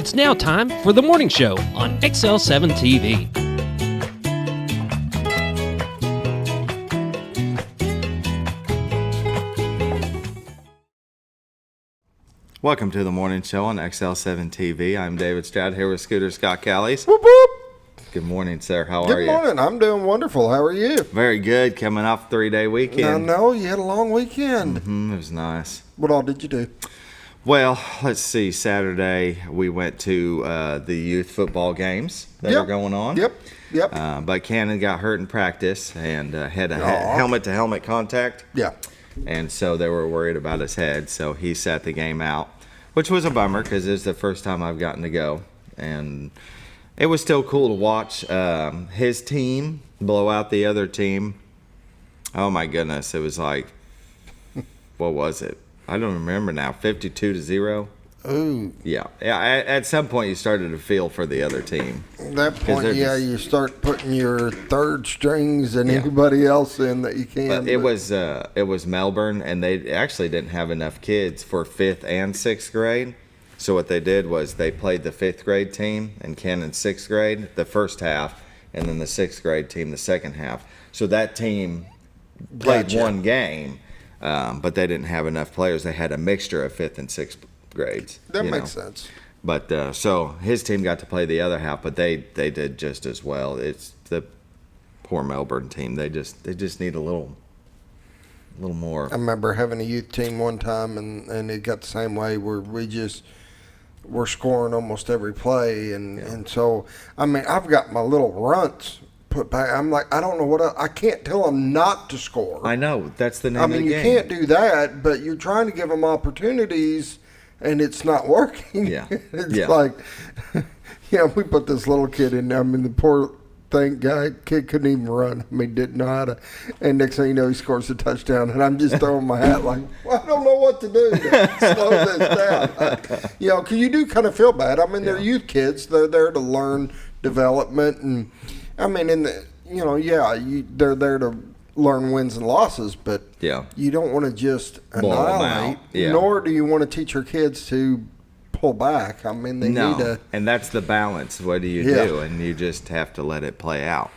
It's now time for the morning show on XL7-TV. Welcome to the morning show on XL7-TV. I'm David Stroud here with Scooter Scott Callies. Whoop, whoop. Good morning, sir. How are you? Good morning. I'm doing wonderful. How are you? Very good. Coming off a 3-day weekend. I know. You had a long weekend. It was nice. What all did you do? Well, let's see. Saturday, we went to the youth football games that are going on. Yep. But Cannon got hurt in practice and had a helmet-to-helmet contact. Yeah. And so they were worried about his head, so he sat the game out, which was a bummer because it's the first time I've gotten to go. And it was still cool to watch his team blow out the other team. Oh, my goodness. It was like, what was it? I don't remember now, 52-0. Ooh. Yeah. At some point, you started to feel for the other team. At that point, you start putting your third strings and anybody else in that you can. But it was Melbourne, and they actually didn't have enough kids for 5th and 6th grade. So what they did was they played the 5th grade team and Cannon's 6th grade the first half, and then the 6th grade team the second half. So that team played one game. But they didn't have enough players. They had a mixture of 5th and 6th grades. That makes sense. But so his team got to play the other half, but they did just as well. It's the poor Melbourne team. They just need a little more. I remember having a youth team one time, and it got the same way where we're scoring almost every play, and so I mean I've got my little runts put back. I'm like, I don't know what I can't tell them not to score. I know that's the name of the game. You can't do that, but you're trying to give them opportunities, and it's not working. Yeah, it's like, we put this little kid in there. I mean, the poor kid couldn't even run. I mean, didn't know how to. And next thing you know, he scores a touchdown, and I'm just throwing my hat like, well, I don't know what to do to slow this down. Because you do kind of feel bad. I mean, they're youth kids. They're there to learn development, and I mean, they're there to learn wins and losses, but you don't want to just annihilate, nor do you want to teach your kids to pull back. I mean, they need to. And that's the balance. What do you do? And you just have to let it play out.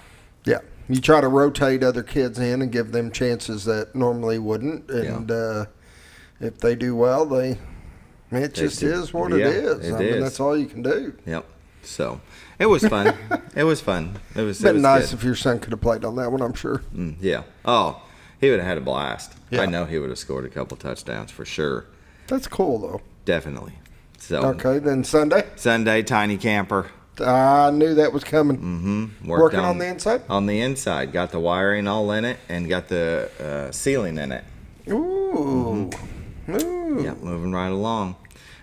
Yeah. You try to rotate other kids in and give them chances that normally wouldn't. And if they do well, it is what it is. I mean, that's all you can do. Yep. So it was fun. It was fun. It was nice good. If your son could have played on that one, I'm sure. Yeah. Oh, he would have had a blast. Yeah. I know he would have scored a couple touchdowns for sure. That's cool, though. Definitely. So okay, then Sunday? Sunday, tiny camper. I knew that was coming. Mm-hmm. Working on the inside? On the inside. Got the wiring all in it and got the ceiling in it. Ooh. Mm-hmm. Ooh. Yeah, moving right along.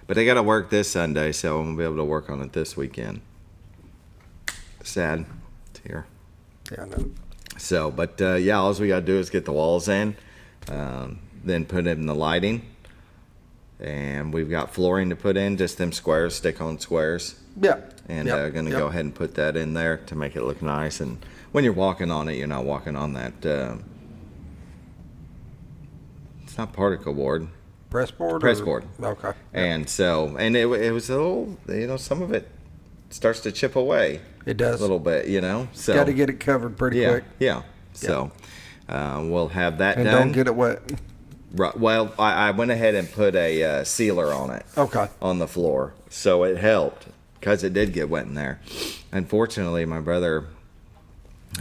But I got to work this Sunday, so I'm going to be able to work on it this weekend. Sad. Tear. Yeah, I know. So, but all we got to do is get the walls in, then put in the lighting. And we've got flooring to put in, just them squares, stick-on squares. Yeah. And going to go ahead and put that in there to make it look nice. And when you're walking on it, you're not walking on that. It's not particle board. Press board? Press board. Okay. And so, and it was a little, some of it starts to chip away. It does. A little bit, So got to get it covered pretty quick. Yeah. So we'll have that and done. And don't get it wet. Right. Well, I went ahead and put a sealer on it. Okay. On the floor. So it helped because it did get wet in there. Unfortunately, my brother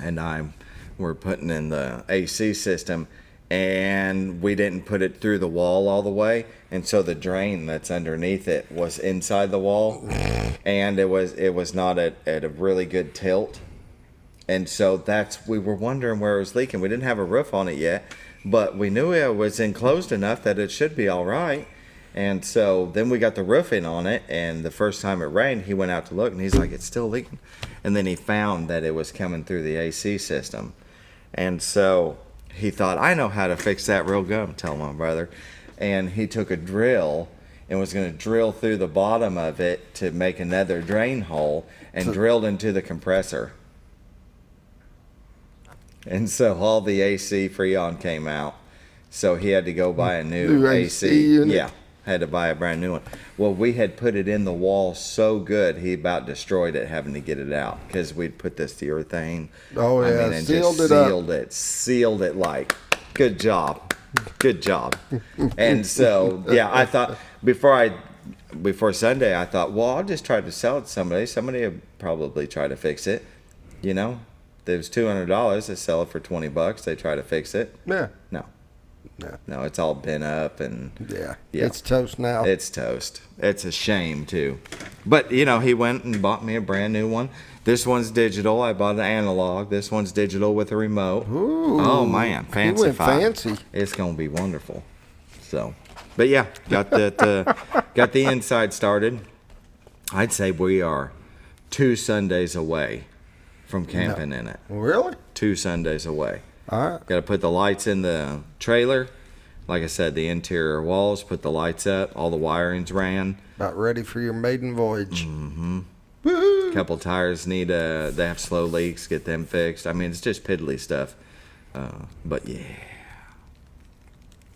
and I were putting in the AC system, and we didn't put it through the wall all the way, and so the drain that's underneath it was inside the wall, and it was not at a really good tilt, and so we were wondering where it was leaking. We didn't have a roof on it yet, but we knew it was enclosed enough that it should be all right. And so then we got the roofing on it, and the first time it rained, he went out to look, and he's like, it's still leaking. And then he found that it was coming through the AC system, and so he thought, I know how to fix that real good, I'm telling my brother. And he took a drill and was going to drill through the bottom of it to make another drain hole and drilled into the compressor. And so all the AC Freon came out. So he had to go buy a new AC unit. Yeah. Had to buy a brand new one. Well, we had put it in the wall so good, he about destroyed it having to get it out because we'd put this urethane. Oh, yeah, and sealed just it up. Sealed it like, good job. Good job. And so, yeah, I thought before Sunday, I thought, well, I'll just try to sell it to somebody. Somebody will probably try to fix it. You know, there was $200. They sell it for $20. They try to fix it. Yeah. No, it's all bent up and Yeah. It's toast now. It's toast. It's a shame too. But he went and bought me a brand new one. This one's digital. I bought an analog. This one's digital with a remote. Ooh. Oh man, fancy. You went fancy. It's gonna be wonderful. So, but yeah, got the inside started. I'd say we are 2 Sundays away from camping in it. Really? 2 Sundays away. All right. Got to put the lights in the trailer. Like I said, the interior walls, put the lights up. All the wiring's ran. About ready for your maiden voyage. Mm-hmm. Woo-hoo. Couple tires need they have slow leaks. Get them fixed. I mean, it's just piddly stuff. But yeah.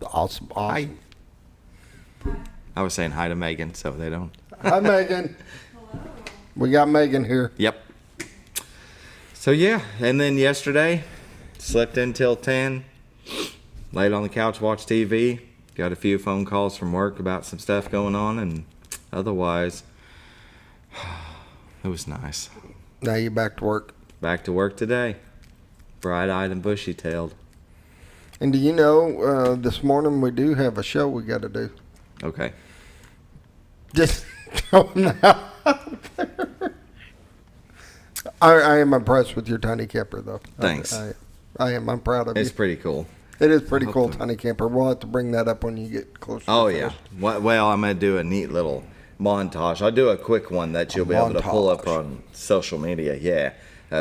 Awesome. I was saying hi to Megan, so they don't. Hi, Megan. We got Megan here. Yep. So yeah, and then yesterday, slept in till 10. Laid on the couch, watched TV. Got a few phone calls from work about some stuff going on, and otherwise, it was nice. Now you're back to work. Back to work today. Bright-eyed and bushy-tailed. And do you know, this morning we do have a show we got to do. Okay. Just going out there. I am impressed with your tiny camper, though. Thanks. I am. I'm proud of you. It's pretty cool. It is pretty cool, tiny camper. We'll have to bring that up when you get closer. Oh, yeah. Well, I'm going to do a neat little montage. I'll do a quick one that you'll be able to pull up on social media. Yeah.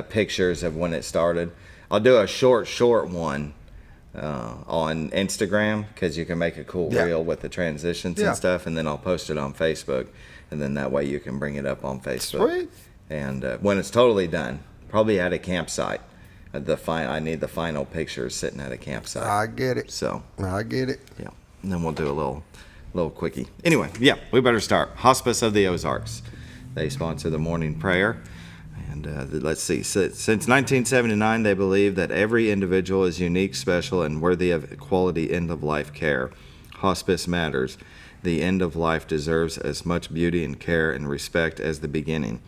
Pictures of when it started. I'll do a short one on Instagram because you can make a cool reel with the transitions and stuff, and then I'll post it on Facebook, and then that way you can bring it up on Facebook. Sweet. And when it's totally done, probably at a campsite. I need the final pictures sitting at a campsite. I get it. So I get it. yeah, and then we'll do a little quickie. Anyway, yeah, we better start. Hospice of the Ozarks. They sponsor the morning prayer. And let's see, since 1979, they believe that every individual is unique, special, and worthy of quality end-of-life care. Hospice matters. The end of life deserves as much beauty and care and respect as the beginning.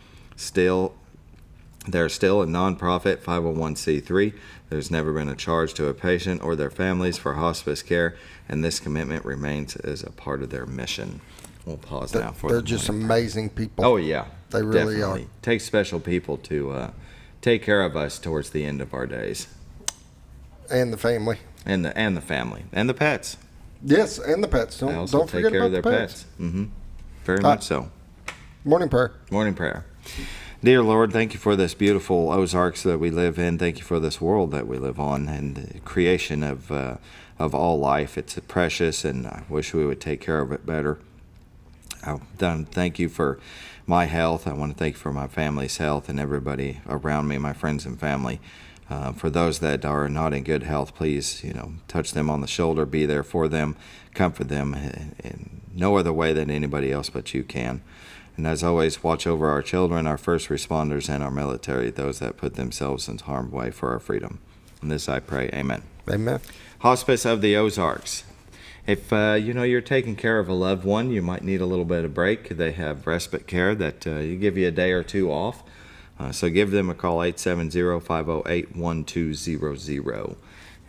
They're still a nonprofit 501c3. There's never been a charge to a patient or their families for hospice care, and this commitment remains as a part of their mission. We'll pause now for They're just amazing people. Oh, yeah. They really definitely. are. Takes special people to take care of us towards the end of our days. And the family. And the family. And the pets. Yes, and the pets. They also don't take forget care about of their the pets. Mm-hmm. Very much so. Morning prayer. Morning prayer. Dear Lord, thank you for this beautiful Ozarks that we live in. Thank you for this world that we live on and the creation of all life. It's precious, and I wish we would take care of it better. Thank you for my health. I want to thank you for my family's health and everybody around me, my friends and family. For those that are not in good health, please, touch them on the shoulder, be there for them, comfort them in no other way than anybody else but you can. And as always, watch over our children, our first responders, and our military, those that put themselves in harm's way for our freedom. And this I pray, amen. Amen. Hospice of the Ozarks. If you're taking care of a loved one, you might need a little bit of break. They have respite care that you give you a day or two off. So give them a call, 870-508-1200.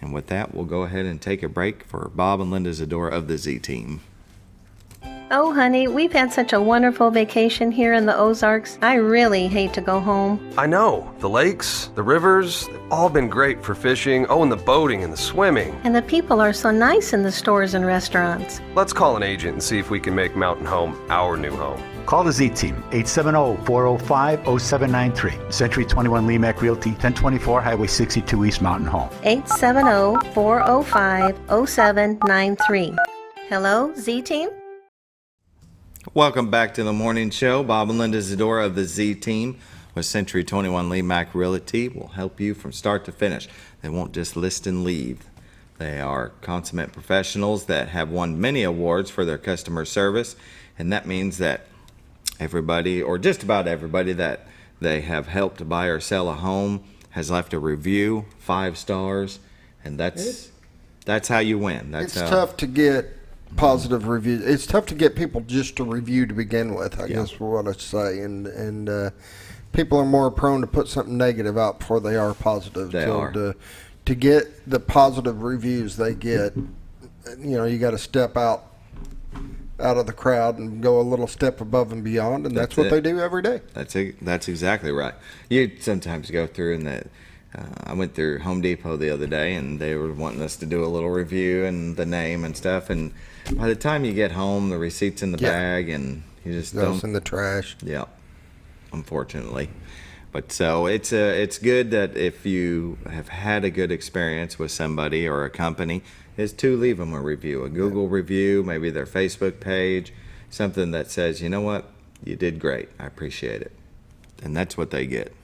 And with that, we'll go ahead and take a break for Bob and Linda Zadora of the Z-Team. Oh, honey, we've had such a wonderful vacation here in the Ozarks. I really hate to go home. I know. The lakes, the rivers, they've all been great for fishing. Oh, and the boating and the swimming. And the people are so nice in the stores and restaurants. Let's call an agent and see if we can make Mountain Home our new home. Call the Z-Team, 870-405-0793. Century 21 Lemac Realty, 1024 Highway 62 East Mountain Home. 870-405-0793. Hello, Z-Team? Welcome back to the morning show. Bob and Linda Zadora of the Z-Team with Century 21 Lemac Realty will help you from start to finish. They won't just list and leave. They are consummate professionals that have won many awards for their customer service, and that means that everybody, or just about everybody, that they have helped buy or sell a home has left a review, 5 stars, and that's how you win. It's tough to get positive reviews. It's tough to get people just to review to begin with, I guess, for what I say. And people are more prone to put something negative out before they are positive. They are. To get the positive reviews they get, you got to step out of the crowd and go a little step above and beyond, and that's what they do every day. That's exactly right. You sometimes go through, and I went through Home Depot the other day, and they were wanting us to do a little review and the name and stuff, and by the time you get home, the receipt's in the bag, and you just goes in the trash. Yeah, unfortunately. But so it's good that if you have had a good experience with somebody or a company, is to leave them a review, a Google review, maybe their Facebook page, something that says, you know what, you did great, I appreciate it. And that's what they get.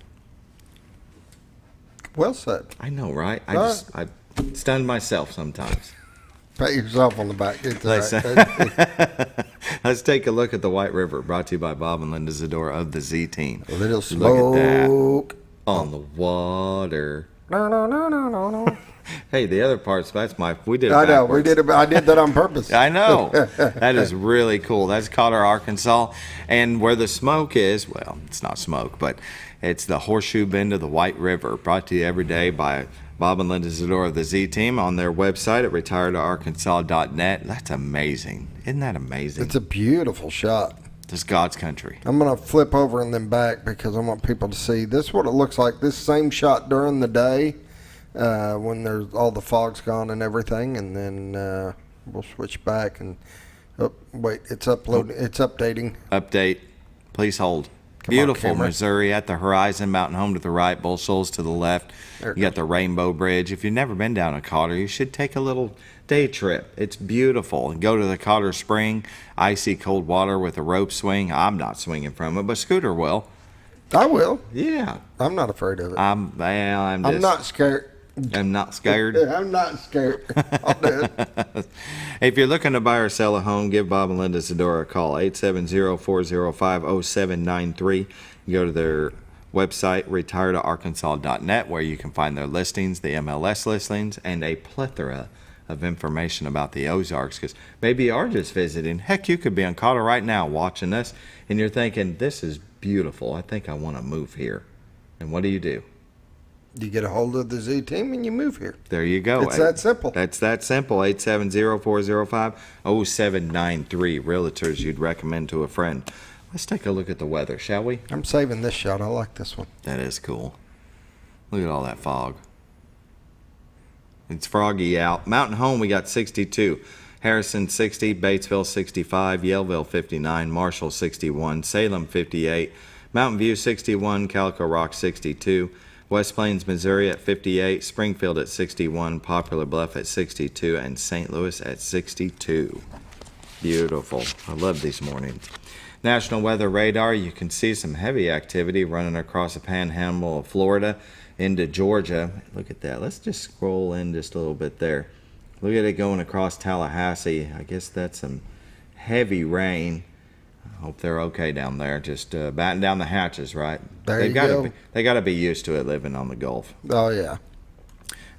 Well said. I know, right? I stun myself sometimes. Pat yourself on the back. Let's take a look at the White River, brought to you by Bob and Linda Zadora of the Z Team. A little smoke. Look at that on the water. No. Hey, the other parts, we did it I know, backwards. I did that on purpose. I know. That is really cool. That's Cotter, Arkansas. And where the smoke is, well, it's not smoke, but it's the horseshoe bend of the White River, brought to you every day by Bob and Linda Zadora of the Z Team on their website at retiredtoarkansas.net. That's amazing. Isn't that amazing? It's a beautiful shot. It's God's country. I'm going to flip over and then back because I want people to see. This is what it looks like. This same shot during the day when there's all the fog's gone and everything. And then we'll switch back and, wait, it's uploading. It's updating. Update. Please hold. Beautiful Missouri at the horizon, Mountain Home to the right, Bull Shoals to the left. You got the Rainbow Bridge. If you've never been down to Cotter, you should take a little day trip. It's beautiful. Go to the Cotter Spring, icy cold water with a rope swing. I'm not swinging from it, but Scooter will. I will. Yeah. I'm not afraid of it. I'm not scared. I'm not scared. I'm not scared. I'll do it. If you're looking to buy or sell a home, give Bob and Linda Zadora a call, 870-405-0793. You go to their website, retiredtoarkansas.net, where you can find their listings, the MLS listings, and a plethora of information about the Ozarks. Because maybe you are just visiting. Heck, you could be on Cotter right now watching us, and you're thinking, this is beautiful. I think I want to move here. And what do? You get a hold of the Z Team and you move here. There you go. It's that simple. That's that simple. 870-405-0793. Realtors you'd recommend to a friend. Let's take a look at the weather, shall we? I'm saving this shot. I like this one. That is cool. Look at all that fog. It's froggy out. Mountain Home, we got 62. Harrison, 60. Batesville, 65. Yellville, 59. Marshall, 61. Salem, 58. Mountain View, 61. Calico Rock, 62. West Plains, Missouri at 58, Springfield at 61, Poplar Bluff at 62, and St. Louis at 62. Beautiful. I love these mornings. National Weather Radar, you can see some heavy activity running across the panhandle of Florida into Georgia. Look at that. Let's just scroll in just a little bit there. Look at it going across Tallahassee. I guess that's some heavy rain. I hope they're okay down there. Just batten down the hatches, right? They got to be used to it living on the Gulf. Oh, yeah.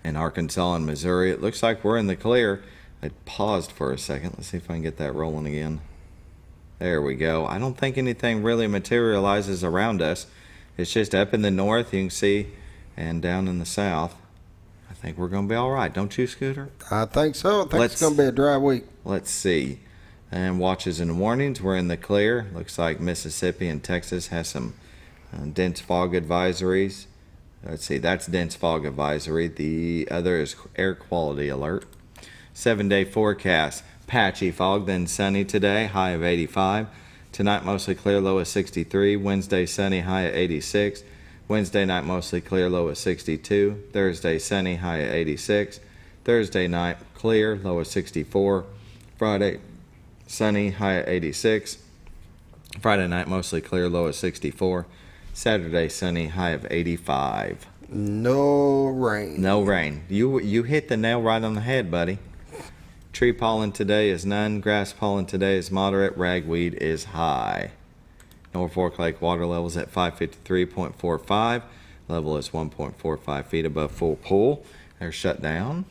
In Arkansas and Missouri, it looks like we're in the clear. I paused for a second. Let's see if I can get that rolling again. There we go. I don't think anything really materializes around us. It's just up in the north, you can see, and down in the south. I think we're going to be all right. Don't you, Scooter? I think so. I think it's going to be a dry week. Let's see. And watches and warnings, we're in the clear. Looks like Mississippi and Texas has some dense fog advisories. Let's see, that's dense fog advisory. The other is air quality alert. 7-day forecast. Patchy fog, then sunny today, high of 85. Tonight mostly clear, low of 63. Wednesday sunny, high of 86. Wednesday night mostly clear, low of 62. Thursday sunny, high of 86. Thursday night clear, low of 64. Friday sunny, high of 86. Friday night mostly clear, low of 64. Saturday sunny, high of 85. No rain. No rain. You hit the nail right on the head, buddy. Tree pollen today is none. Grass pollen today is moderate. Ragweed is high. Norfolk Lake water levels at 553.45. Level is 1.45 feet above full pool. They're shut down.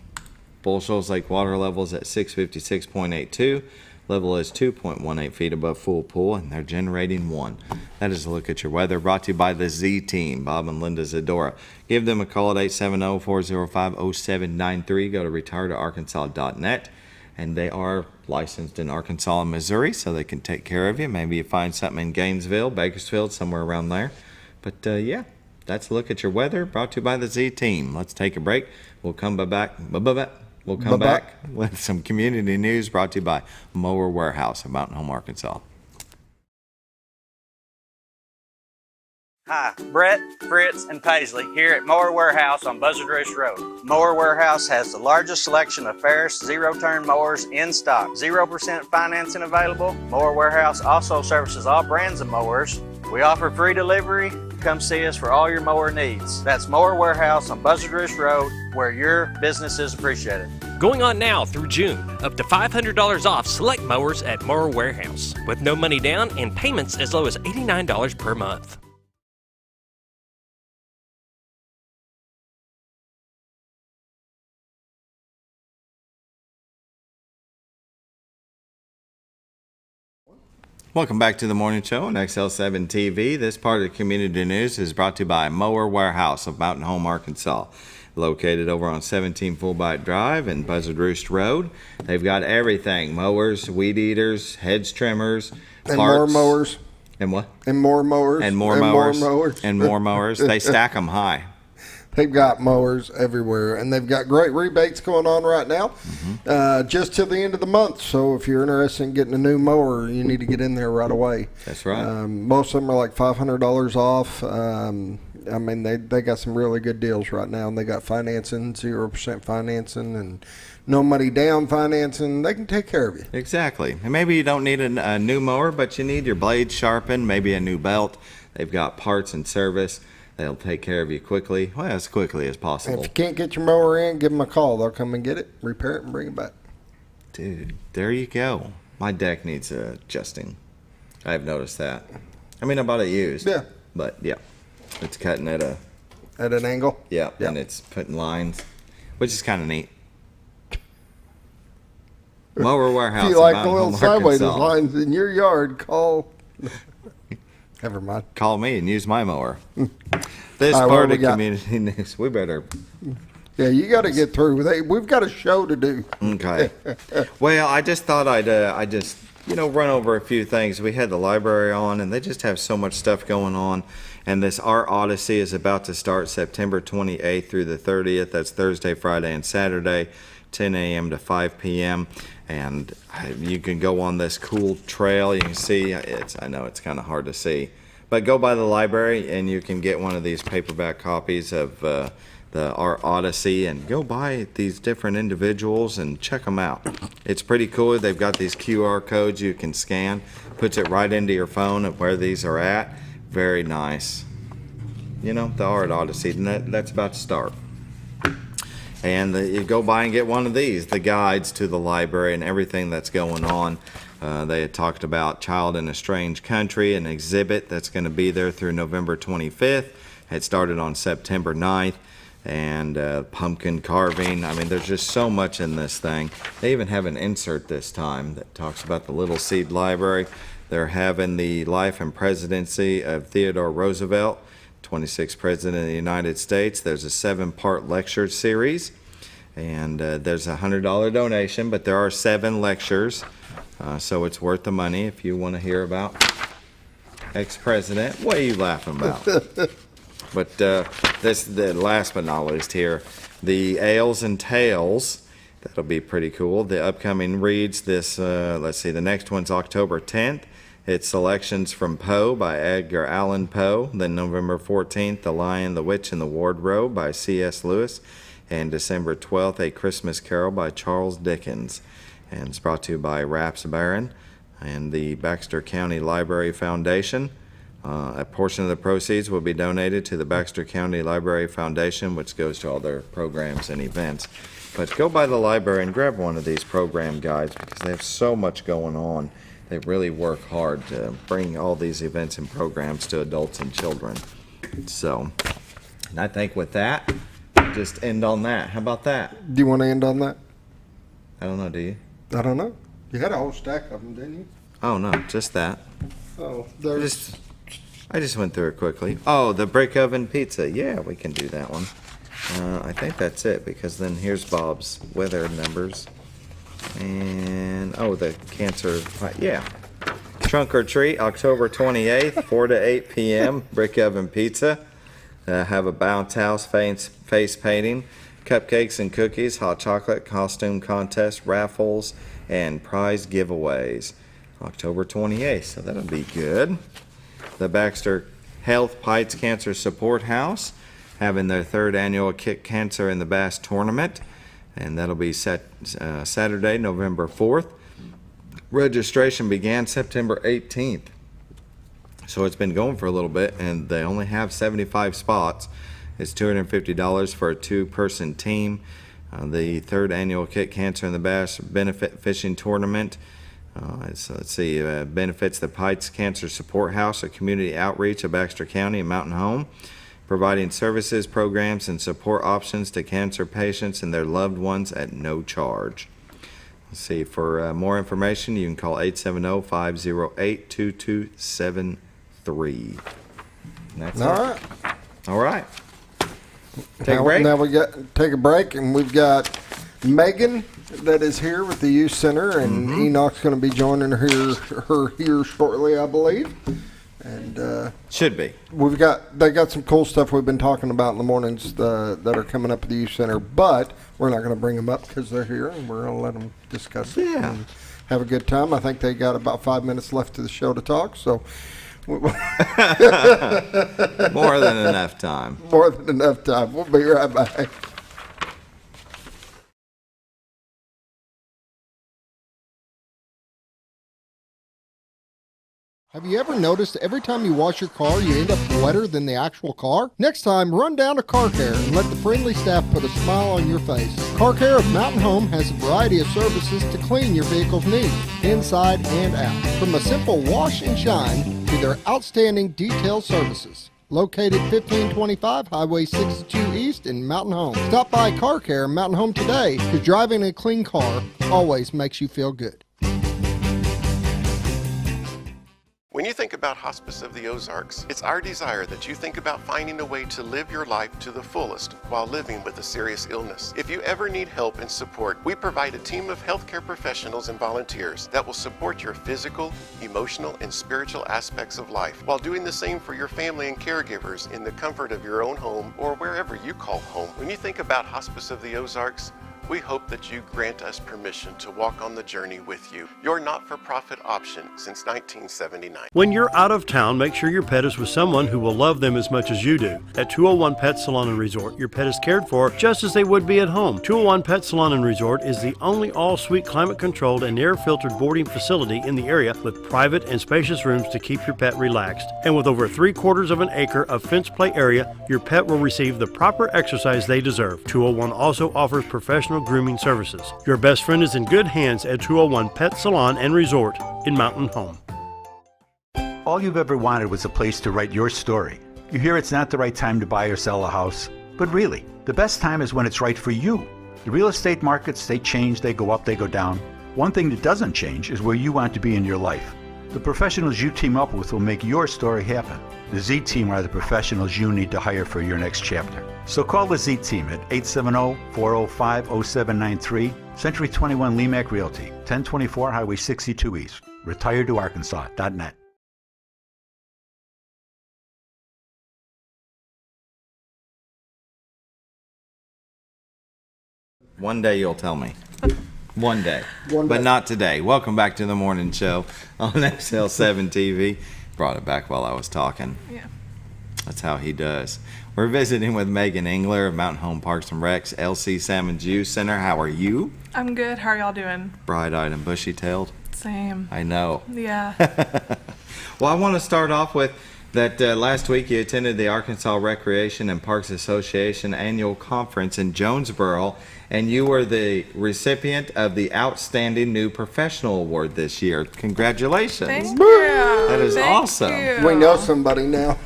Bull Shoals Lake water levels at 656.82. Level is 2.18 feet above full pool, and they're generating 1. That is a look at your weather, brought to you by the Z Team, Bob and Linda Zadora. Give them a call at 870-405-0793. Go to retiredtoarkansas.net. And they are licensed in Arkansas and Missouri, so they can take care of you. Maybe you find something in Gainesville, Bakersfield, somewhere around there. But yeah, that's a look at your weather, brought to you by the Z Team. Let's take a break. We'll come back. We'll come back with some community news, brought to you by Mower Warehouse in Mountain Home, Arkansas. Hi, Brett, Fritz, and Paisley here at Mower Warehouse on Buzzard Roost Road. Mower Warehouse has the largest selection of Ferris zero-turn mowers in stock. 0% financing available. Mower Warehouse also services all brands of mowers. We offer free delivery. Come see us for all your mower needs. That's Mower Warehouse on Buzzard Roost Road, where your business is appreciated. Going on now through June, up to $500 off select mowers at Mower Warehouse, with no money down and payments as low as $89 per month. Welcome back to the morning show on XL7-TV. This part of the community news is brought to you by Mower Warehouse of Mountain Home, Arkansas. Located over on 17 Fulbright Drive and Buzzard Roost Road. They've got everything: mowers, weed eaters, hedge trimmers, and more mowers. And what? And more mowers. And more mowers. And more mowers. They stack them high. They've got mowers everywhere, and they've got great rebates going on right now, just till the end of the month. So if you're interested in getting a new mower, you need to get in there right away. That's right. Most of them are like $500 off. I mean, they got some really good deals right now, and they got financing, 0% financing, and no money down financing. They can take care of you. Exactly. And maybe you don't need a new mower, but you need your blades sharpened, maybe a new belt. They've got parts and service. They'll take care of you quickly, well, as quickly as possible. If you can't get your mower in, give them a call. They'll come and get it, repair it, and bring it back. Dude, there you go. My deck needs adjusting. I've noticed that. I mean, I bought it used. Yeah. But, yeah, it's cutting at an angle? Yeah, and it's putting lines, which is kind of neat. Mower Warehouse. If you like a little sideways lines in your yard, call... Never mind. Call me and use my mower. This part of community news, we better. Yeah, you got to get through. We've got a show to do. Okay. Well, I just thought I'd run over a few things. We had the library on, and they just have so much stuff going on. And this Art Odyssey is about to start September 28th through the 30th. That's Thursday, Friday, and Saturday, 10 a.m. to 5 p.m. And you can go on this cool trail. You can see, I know it's kind of hard to see, but go by the library and you can get one of these paperback copies of the Art Odyssey and go by these different individuals and check them out. It's pretty cool. They've got these QR codes you can scan, puts it right into your phone of where these are at. Very nice. You know, the Art Odyssey, and that's about to start. And you go by and get one of these, the guides to the library and everything that's going on. They had talked about Child in a Strange Country, an exhibit that's going to be there through November 25th. It started on September 9th. And pumpkin carving. I mean, there's just so much in this thing. They even have an insert this time that talks about the Little Seed Library. They're having the life and presidency of Theodore Roosevelt, 26th President of the United States. There's a 7-part lecture series, and there's a $100 donation, but there are 7 lectures, so it's worth the money if you want to hear about ex-president. What are you laughing about? But the last but not least here, the Ales and Tales. That'll be pretty cool. The upcoming reads this, let's see, the next one's October 10th. It's selections from Poe by Edgar Allan Poe. Then November 14th, The Lion, the Witch, and the Wardrobe by C.S. Lewis. And December 12th, A Christmas Carol by Charles Dickens. And it's brought to you by Raps Baron and the Baxter County Library Foundation. A portion of the proceeds will be donated to the Baxter County Library Foundation, which goes to all their programs and events. But go by the library and grab one of these program guides because they have so much going on. They really work hard to bring all these events and programs to adults and children. So, and I think with that, just end on that. How about that? Do you want to end on that? I don't know, do you? I don't know. You had a whole stack of them, didn't you? Oh, no, just that. Oh, there's... I just went through it quickly. Oh, the brick oven pizza. Yeah, we can do that one. I think that's it, because then here's Bob's weather numbers. And, oh, the cancer, yeah. Trunk or treat, October 28th, 4 to 8 p.m., brick oven pizza. Have a bounce house face painting, cupcakes and cookies, hot chocolate, costume contest, raffles, and prize giveaways. October 28th, so that'll be good. The Baxter Health Pites Cancer Support House having their 3rd annual Kick Cancer in the Bass tournament, and that'll be Saturday, November 4th. Registration began September 18th, so it's been going for a little bit, and they only have 75 spots. It's $250 for a 2-person team. The 3rd annual Kick Cancer in the Bass benefit fishing tournament. Let's see, benefits the Pites Cancer Support House, a community outreach of Baxter County and Mountain Home, providing services, programs, and support options to cancer patients and their loved ones at no charge. Let's see, for more information, you can call 870-508-2273. That's All it. right. All right. Take a break. Now we take a break, and we've got Megan that is here with the youth center, and Enoch's going to be joining her here shortly, I believe. And should be. They got some cool stuff we've been talking about in the mornings that are coming up at the youth center, but we're not going to bring them up because they're here, and we're going to let them discuss it and have a good time. I think they got about 5 minutes left to the show to talk, so. More than enough time. More than enough time. We'll be right back. Have you ever noticed every time you wash your car, you end up wetter than the actual car? Next time, run down to Car Care and let the friendly staff put a smile on your face. Car Care of Mountain Home has a variety of services to clean your vehicle's needs, inside and out. From a simple wash and shine to their outstanding detail services. Located 1525 Highway 62 East in Mountain Home. Stop by Car Care Mountain Home today, because driving a clean car always makes you feel good. When you think about Hospice of the Ozarks, it's our desire that you think about finding a way to live your life to the fullest while living with a serious illness. If you ever need help and support, we provide a team of healthcare professionals and volunteers that will support your physical, emotional, and spiritual aspects of life while doing the same for your family and caregivers in the comfort of your own home or wherever you call home. When you think about Hospice of the Ozarks, we hope that you grant us permission to walk on the journey with you. Your not-for-profit option since 1979. When you're out of town, make sure your pet is with someone who will love them as much as you do. At 201 Pet Salon and Resort, your pet is cared for just as they would be at home. 201 Pet Salon and Resort is the only all-suite climate-controlled and air-filtered boarding facility in the area with private and spacious rooms to keep your pet relaxed. And with over 3/4 of an acre of fenced play area, your pet will receive the proper exercise they deserve. 201 also offers professional grooming services. Your best friend is in good hands at 201 Pet Salon and Resort in Mountain Home. All you've ever wanted was a place to write your story. You hear it's not the right time to buy or sell a house, but really, the best time is when it's right for you. The real estate markets, they change, they go up, they go down. One thing that doesn't change is where you want to be in your life. The professionals you team up with will make your story happen. The Z Team are the professionals you need to hire for your next chapter. So call the Z Team at 870-405-0793, Century 21 Lemac Realty, 1024 Highway 62 East, retiredtoarkansas.net. One day you'll tell me. One day. One day. But not today. Welcome back to the morning show on XL7-TV. Brought it back while I was talking. Yeah. That's how he does. We're visiting with Megan Engeler of Mountain Home Parks and Recs, LC Sammons Youth Center. How are you? I'm good. How are y'all doing? Bright-eyed and bushy-tailed. Same. I know. Yeah. Well, I want to start off with, that last week you attended the Arkansas Recreation and Parks Association annual conference in Jonesboro, and you were the recipient of the Outstanding New Professional Award this year. Congratulations. Thank you. That is awesome. You. We know somebody now.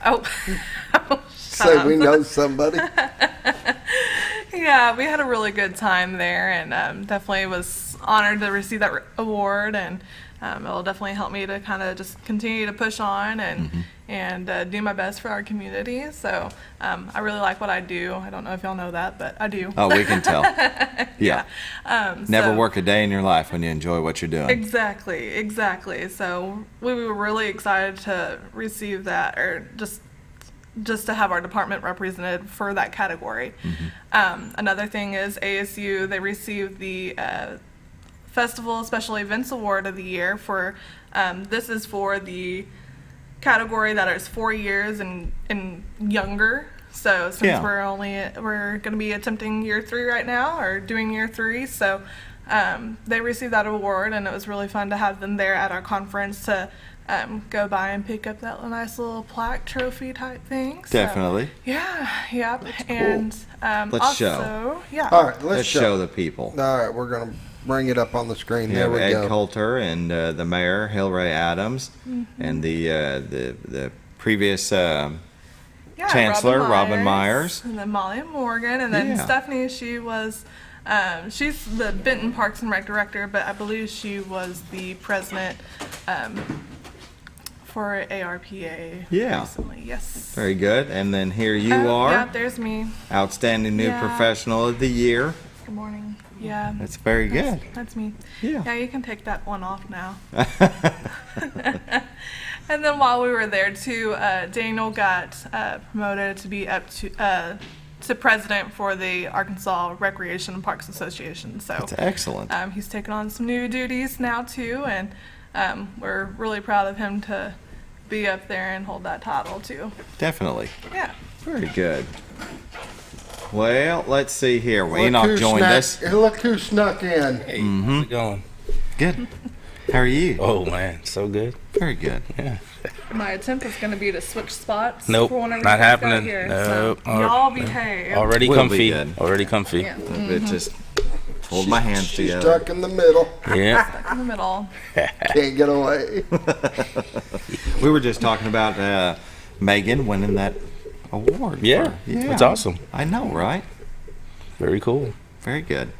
Oh. Say we know somebody. Yeah, we had a really good time there, and definitely was honored to receive that award, and it'll definitely help me to kind of just continue to push on and do my best for our community. So I really like what I do. I don't know if y'all know that, but I do. Oh, we can tell. Yeah. Never so, work a day in your life when you enjoy what you're doing. Exactly. So we were really excited to receive that, or just to have our department represented for that category. Another thing is ASU, they received the Festival Special Events Award of the Year for, this is for the category that is 4 years and younger. So since we're going to be attempting year 3 right now, or doing year 3, so they received that award, and it was really fun to have them there at our conference to go by and pick up that nice little plaque trophy type thing. So, Definitely. Yep. Cool. And let's also, show. Yeah. All right, let's show the people. All right, we're going to bring it up on the screen. You There have we Ed go. Coulter and the mayor, Hillary Adams, and the previous chancellor, Robin Myers. And then Molly Morgan. And then Stephanie, she was, she's the Benton Parks and Rec director, but I believe she was the president for ARPA recently. Yes. Very good. And then here you are. Yeah, there's me. Outstanding New Professional of the Year. Good morning. Yeah. That's very good. That's me. Yeah. Yeah, you can take that one off now. And then while we were there too, Daniel got promoted to be up to president for the Arkansas Recreation and Parks Association. So that's excellent. He's taken on some new duties now too, and we're really proud of him to be up there and hold that title too. Definitely. Yeah. Very good. Well, let's see here. Well, Enoch joined us. Look who snuck in. Hey, how's it going? Good. How are you? Oh, man, so good. Very good. Yeah. My attempt is going to be to switch spots. Nope, for one of not the guys happening. out here, Nope. so y'all behave. Already We'll comfy. be good. Already comfy. Yeah. But just hold my hands She's together. stuck in the middle. Yeah. Stuck in the middle. Can't get away. We were just talking about Megan winning that award. Yeah. It's awesome. I know, right? Very cool. Very good.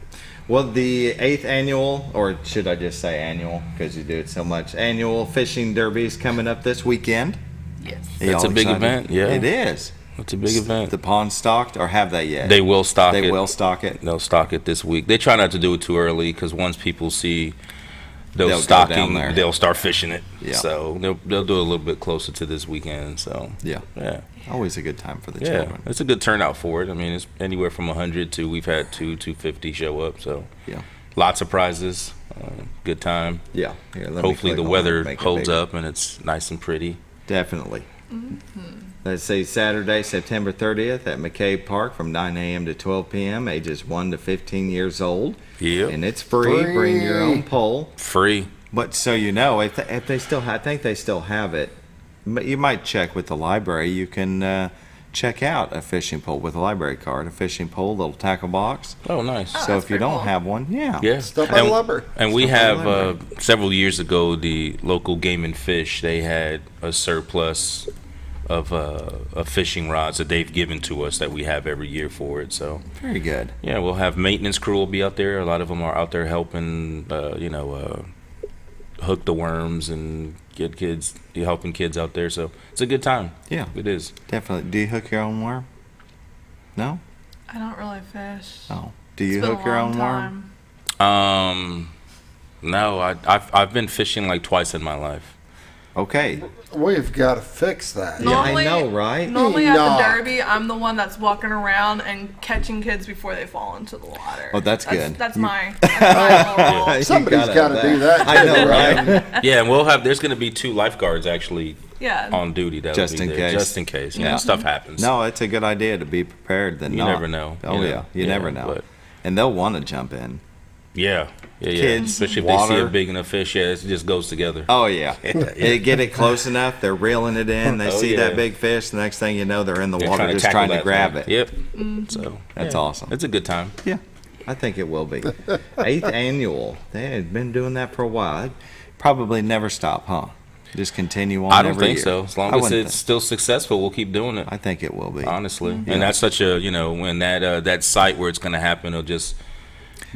Well, the 8th annual, or should I just say annual, because you do it so much, annual fishing derby is coming up this weekend. Yes. It's a big event, yeah. It is. It's a big event. The pond stocked, or have they yet? They will stock it. They will stock it. They'll stock it this week. They try not to do it too early, because once people see those They'll go stocking, down there. they'll start fishing it. Yeah. So they'll do it a little bit closer to this weekend. So Yeah. yeah. Always a good time for the Yeah, children. it's a good turnout for it. I mean, it's anywhere from 100 to we've had 250 show up. So Yeah. lots of prizes, good time. Yeah. Here, let me Hopefully click the on weather it, make it holds bigger. up and it's nice and pretty. Definitely. Let's see, Saturday, September 30th at McCabe Park from 9 a.m. to 12 p.m., ages 1 to 15 years old. Yeah, And it's free. Bring your own pole. free. But so you know, if they still have, I think they still have it. But you might check with the library. You can check out a fishing pole with a library card, a fishing pole, little tackle box. Oh, nice. So if you don't have one, Yeah. Stop by the library. And we Stop by the have library. several years ago, the local Game and Fish, they had a surplus of fishing rods that they've given to us that we have every year for it. So Very good. yeah, we'll have maintenance crew will be out there. A lot of them are out there helping, hook the worms and helping kids out there. So it's a good time. Yeah. It is. Definitely. Do you hook your own worm? No? I don't really fish. Oh. Do you It's been hook a your long own worm? time. No, I've been fishing like twice in my life. Okay. We've got to fix that. Normally- yeah, I know, right? Normally at the Enoch. derby, I'm the one that's walking around and catching kids before they fall into the water. Oh, that's good. That's my little role. You Somebody's gotta got to have do that. I know, too, right? Yeah, and there's going to be 2 lifeguards actually Yeah. on duty. Just in case. Just in case. Yeah. Stuff happens. No, it's a good idea to be prepared than You not. never know. Oh, You know. yeah. You Yeah, never know. but- And they'll want to jump in. Yeah. kids, especially if water. they see a big enough fish. Yeah, it just goes together. Oh yeah, they get it close enough. They're reeling it in. They see that big fish. The next thing you know, they're in the water just trying to grab it. Yep. So that's awesome. It's a good time. Yeah, I think it will be. 8th annual. They had been doing that for a while. I'd probably never stop, huh? Just continue on. I don't every think year. so. As long as it's still successful, we'll keep doing it. I think it will be. Honestly, and that's such a when that site where it's going to happen, it'll just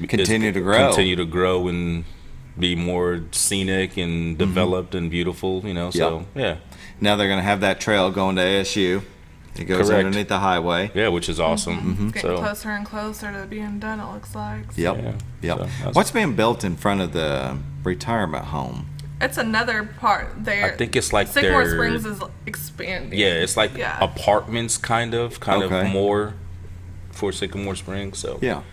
continue to grow and be more scenic and developed and beautiful. So yeah. Now they're going to have that trail going to ASU. It goes underneath the highway. Yeah, which is awesome. It's getting closer and closer to being done, it looks like. So. Yep. So What's being built in front of the retirement home? It's another part there. I think it's like Sycamore Springs is expanding. Yeah, it's like apartments kind of more for Sycamore Springs. So yeah.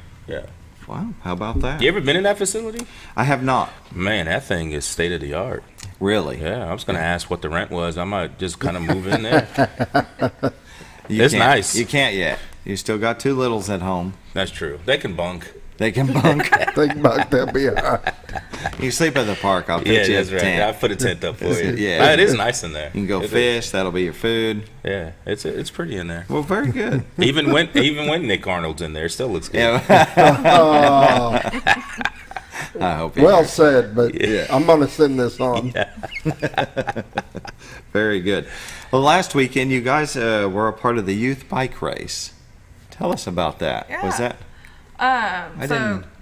Wow, how about that? You ever been in that facility? I have not. Man, that thing is state of the art. Really? Yeah, I was going to ask what the rent was. I might just kind of move in there. It's nice. You can't yet. You still got 2 littles at home. That's true. They can bunk. They can bunk. They'll be all right. You sleep at the park. I'll put you a tent. I'll put a tent up for you. Yeah, it is nice in there. You can go fish. That'll be your food. Yeah, it's pretty in there. Well, very good. even when Nick Arnold's in there, it still looks good. I hope. Well said, but I'm going to send this on. Very good. Well, last weekend you guys were a part of the youth bike race. Tell us about that. Yeah. Was that?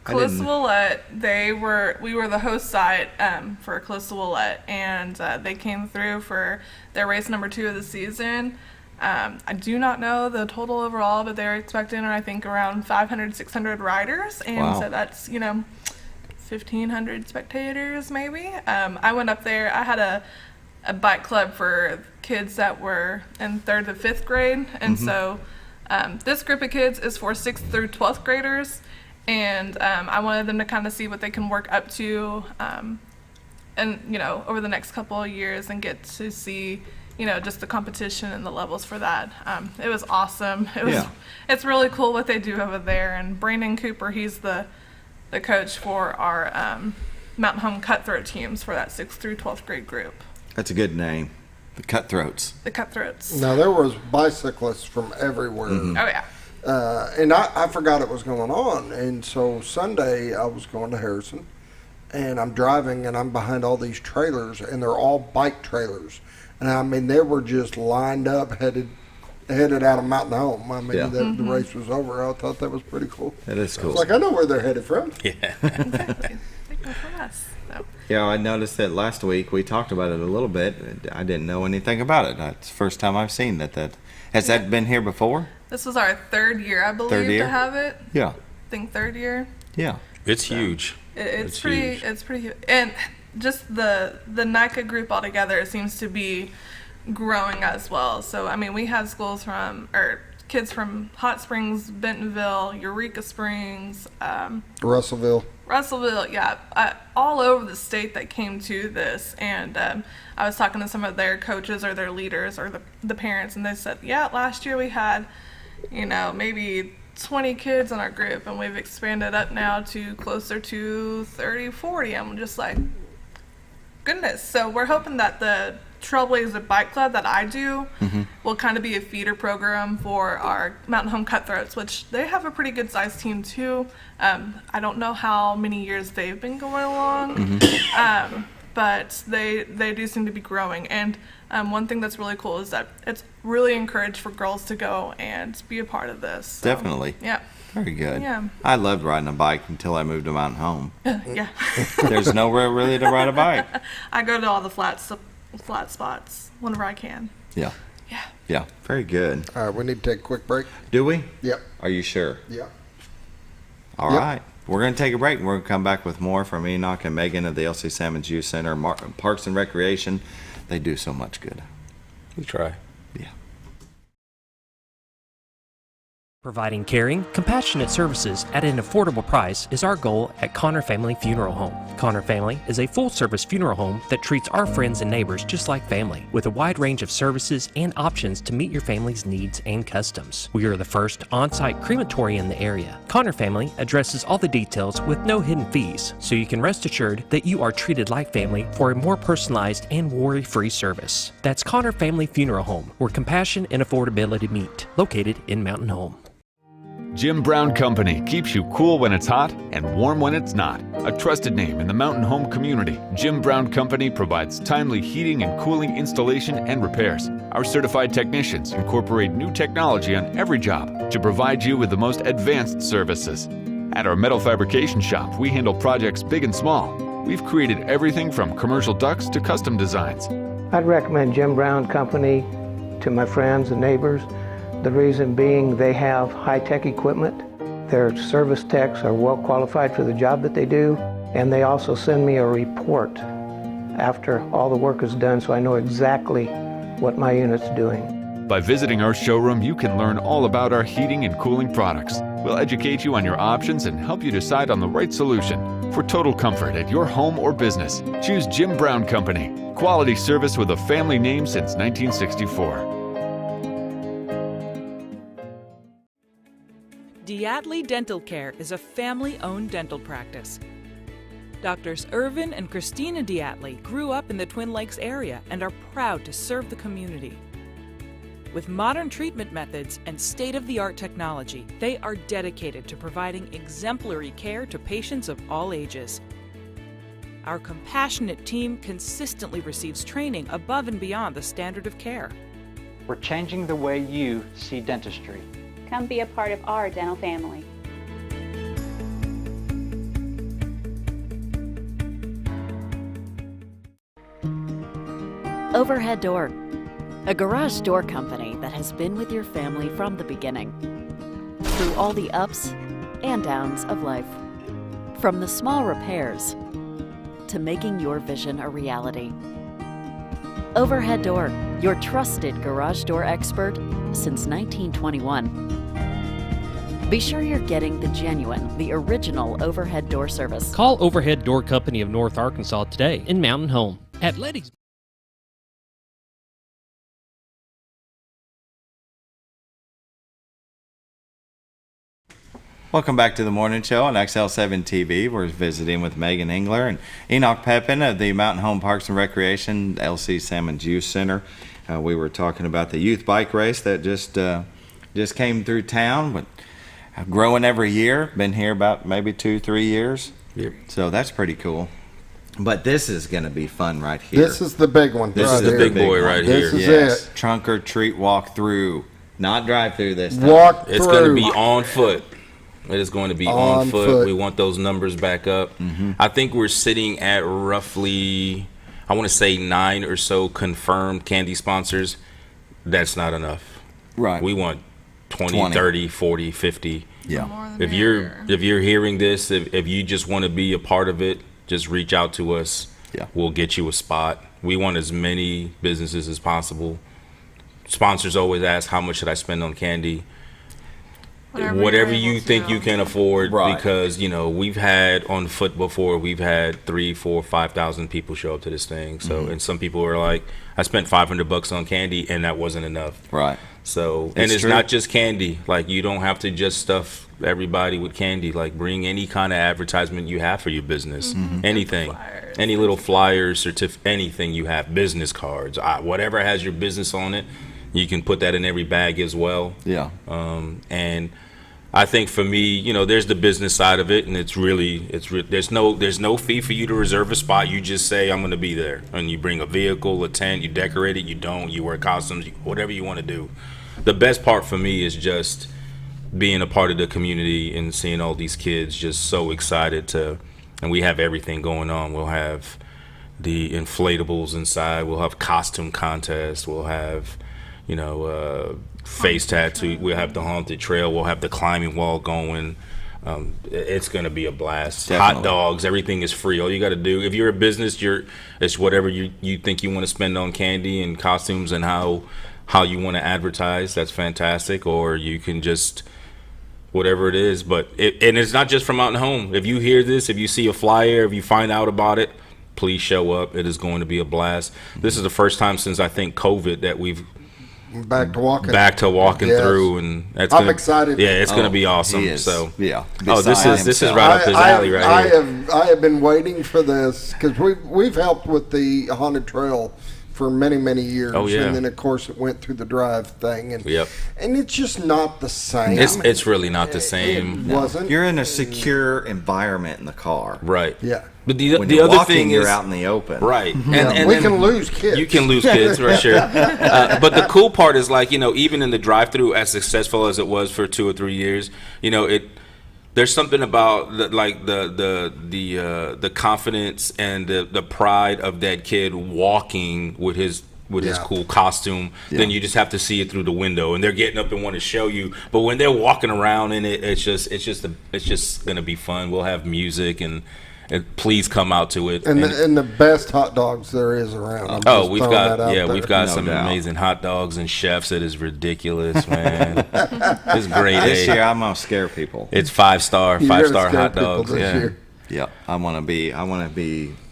Callista Willette, we were the host site for Callista Willette, and they came through for their race number 2 of the season. I do not know the total overall, but they're expecting, I think, around 500, 600 riders, and so that's 1,500 spectators maybe. I went up there. I had a bike club for kids that were in 3rd to 5th grade, and so this group of kids is for 6th through 12th graders. And I wanted them to kind of see what they can work up to, and over the next couple of years, and get to see, just the competition and the levels for that. It was awesome. It's really cool what they do over there. And Brandon Cooper, he's the coach for our Mountain Home Cutthroat teams for that 6th through 12th grade group. That's a good name. The Cutthroats. The Cutthroats. Now there was bicyclists from everywhere. Oh yeah. And I forgot it was going on, and so Sunday I was going to Harrison, and I'm driving, and I'm behind all these trailers, and they're all bike trailers, and I mean they were just lined up, headed out of Mountain Home. I mean the race was over. I thought that was pretty cool. That is cool. It's like I know where they're headed from. Yeah. Exactly. They go from us. So. Yeah, I noticed that last week. We talked about it a little bit. I didn't know anything about it. It's the first time I've seen that. Has that been here before? This was our 3rd year, I believe, to have it. Yeah. I think 3rd year. Yeah. It's huge. It's pretty huge. It's pretty huge. And just the NICA group altogether seems to be growing as well. So, I mean, we had kids from Hot Springs, Bentonville, Eureka Springs, Russellville, all over the state that came to this. And I was talking to some of their coaches or their leaders or the parents, and they said, last year we had, maybe 20 kids in our group, and we've expanded up now to closer to 30, 40. I'm just like, goodness. So we're hoping that the Trailblazer Bike Club that I do will kind of be a feeder program for our Mountain Home Cutthroats, which they have a pretty good sized team too. I don't know how many years they've been going along, but they do seem to be growing. And one thing that's really cool is that it's really encouraged for girls to go and be a part of this. So, definitely. Yeah. Very good. Yeah. I loved riding a bike until I moved to Mountain Home. Yeah. There's nowhere really to ride a bike. I go to all the flat spots whenever I can. Yeah. Yeah. Yeah. Very good. All right, we need to take a quick break. Do we? Yep. Are you sure? Yeah. All right. We're going to take a break, and we're going to come back with more from Enoch and Megan of the LC Sammons Youth Center, Parks and Recreation. They do so much good. We try. Yeah. Providing caring, compassionate services at an affordable price is our goal at Connor Family Funeral Home. Connor Family is a full-service funeral home that treats our friends and neighbors just like family, with a wide range of services and options to meet your family's needs and customs. We are the first on-site crematory in the area. Connor Family addresses all the details with no hidden fees, so you can rest assured that you are treated like family for a more personalized and worry-free service. That's Connor Family Funeral Home, where compassion and affordability meet, located in Mountain Home. Jim Brown Company keeps you cool when it's hot and warm when it's not. A trusted name in the mountain home community, Jim Brown Company provides timely heating and cooling installation and repairs. Our certified technicians incorporate new technology on every job to provide you with the most advanced services. At our metal fabrication shop, we handle projects big and small. We've created everything from commercial ducts to custom designs. I'd recommend Jim Brown Company to my friends and neighbors. The reason being they have high-tech equipment, their service techs are well qualified for the job that they do, and they also send me a report after all the work is done so I know exactly what my unit's doing. By visiting our showroom, you can learn all about our heating and cooling products. We'll educate you on your options and help you decide on the right solution. For total comfort at your home or business, choose Jim Brown Company. Quality service with a family name since 1964. Diatley Dental Care is a family-owned dental practice. Doctors Irvin and Christina Diatley grew up in the Twin Lakes area and are proud to serve the community. With modern treatment methods and state-of-the-art technology, they are dedicated to providing exemplary care to patients of all ages. Our compassionate team consistently receives training above and beyond the standard of care. We're changing the way you see dentistry. Come be a part of our dental family. Overhead Door, a garage door company that has been with your family from the beginning, through all the ups and downs of life. From the small repairs to making your vision a reality. Overhead Door, your trusted garage door expert since 1921. Be sure you're getting the genuine, the original overhead door service. Call Overhead Door Company of North Arkansas today in Mountain Home at Letty's. Welcome back to the morning show on XL7-TV. We're visiting with Megan Engeler and Enoch Pepin of the Mountain Home Parks and Recreation LC Sammons Youth Center. We were talking about the youth bike race that just came through town, but growing every year. Been here about maybe 2-3 years. Yep. So that's pretty cool. But this is going to be fun right here. This is the big one. This is the big boy right here. This is it. Trunk or treat walk through, not drive through this time. Walk through. It's going to be on foot. It is going to be on foot. We want those numbers back up. Mm-hmm. I think we're sitting at roughly, I want to say 9 or so confirmed candy sponsors. That's not enough. Right. We want 20, 30, 40, 50. Yeah. If you're hearing this, if you just want to be a part of it, just reach out to us. Yeah. We'll get you a spot. We want as many businesses as possible. Sponsors always ask, how much should I spend on candy? Whatever you think you can afford, right. Because we've had on foot before, we've had 3,000, 4,000, 5,000 people show up to this thing. So and some people are like, I spent $500 on candy and that wasn't enough. Right. So it's not just candy. Like, you don't have to just stuff everybody with candy. Like, bring any kind of advertisement you have for your business. Anything, any little flyers, anything you have, business cards, whatever has your business on it. You can put that in every bag as well. Yeah. And I think for me, there's the business side of it, and there's no fee for you to reserve a spot. You just say, I'm going to be there, and you bring a vehicle, a tent, you decorate it, you wear costumes, whatever you want to do. The best part for me is just being a part of the community and seeing all these kids just so excited and we have everything going on. We'll have the inflatables inside. We'll have costume contests. We'll have face tattoo. We'll have the haunted trail. We'll have the climbing wall going. It's going to be a blast. Definitely. Hot dogs. Everything is free. All you got to do, if you're a business, it's whatever you think you want to spend on candy and costumes and how you want to advertise. That's fantastic. Or you can just whatever it is. But and it's not just from Mountain Home. If you hear this, if you see a flyer, if you find out about it, please show up. It is going to be a blast. This is the first time since I think COVID that we've back to walking yes. through, and I'm excited. Yeah, it's going to be awesome. So yeah. This is right up his alley right here. I have been waiting for this because we've helped with the haunted trail for many years. Oh, yeah. And then of course it went through the drive thing, and yep. and it's just not the same. It's really not the same. It wasn't. You're in a secure environment in the car, right? Yeah. But the other walking, thing you're is out in the open, right? And we can lose kids. You can lose kids for sure. But the cool part is, like, even in the drive-through, as successful as it was for 2 or 3 years, there's something about the confidence and the pride of that kid walking with his cool costume. Then you just have to see it through the window, and they're getting up and want to show you. But when they're walking around in it, it's just gonna be fun. We'll have music and please come out to it. And the best hot dogs there is around. We've got some amazing hot dogs and chefs. It is ridiculous, man. It's great. This year I'm gonna scare people. It's 5-star hot dogs. Yeah. I want to be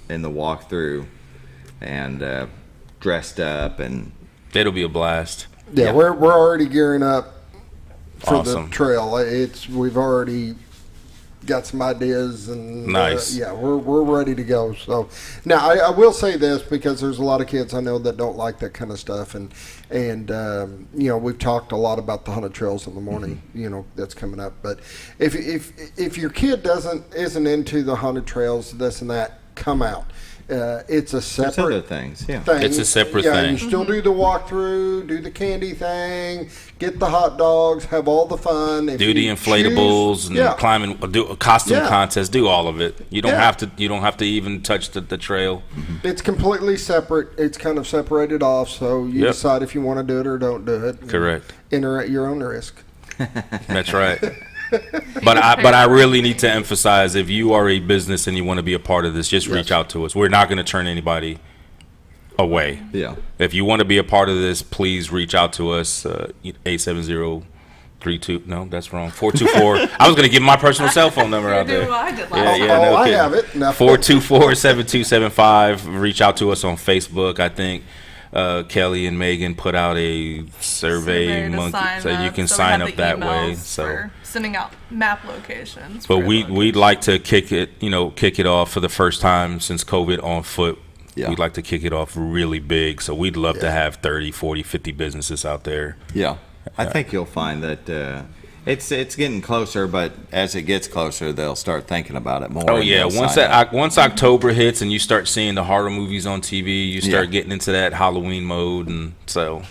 in the walkthrough and dressed up, and it'll be a blast. Yeah, we're already gearing up for awesome. The trail. We've already got some ideas, and nice. We're ready to go. So now I will say this, because there's a lot of kids I know that don't like that kind of stuff, and we've talked a lot about the haunted trails in the morning. That's coming up. But if your kid isn't into the haunted trails, this and that, come out. It's a separate There's other things. Yeah, it's a separate thing. You still do the walkthrough, do the candy thing, get the hot dogs, have all the fun. Do the inflatables and climbing, do a costume contest, do all of it. You don't have to. You don't have to even touch the trail. It's completely separate. It's kind of separated off, so you decide if you want to do it or don't do it. Correct. Enter at your own risk. That's right. But I really need to emphasize, if you are a business and you want to be a part of this, just reach out to us. We're not going to turn anybody away. Yeah. If you want to be a part of this, please reach out to us. 870-32. No, that's wrong. 424. I was going to give my personal cell phone number out there. I did I have it. 424-7275. Reach out to us on Facebook. I think Kelly and Megan put out a survey so you can sign up that way. So sending out map locations. But we'd like to kick it off for the first time since COVID on foot. Yeah. We'd like to kick it off really big. So we'd love to have 30, 40, 50 businesses out there. Yeah. I think you'll find that it's getting closer, but as it gets closer, they'll start thinking about it more. Oh yeah, once October hits and you start seeing the horror movies on TV, you start getting into that Halloween mode, and so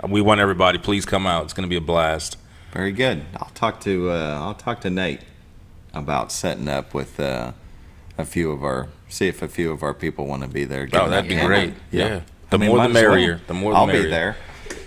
we want everybody. Please come out. It's going to be a blast. Very good. I'll talk to Nate about setting up with see if a few of our people want to be there. That'd be great. Yeah. The more the merrier. The more the merrier. I'll be there.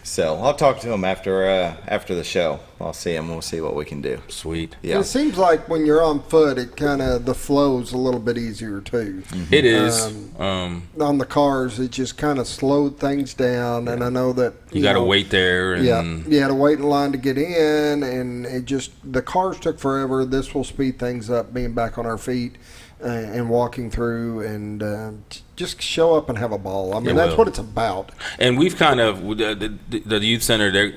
So I'll talk to him after the show. I'll see him. We'll see what we can do. Sweet. Yeah. It seems like when you're on foot, it kind of the flow's a little bit easier too. Mm-hmm. It is. On the cars, it just kind of slowed things down, and I know that you got to wait there. And you had to wait in line to get in, and the cars took forever. This will speed things up, being back on our feet and walking through, and just show up and have a ball. I mean, that's what it's about. And we've kind of the youth center there.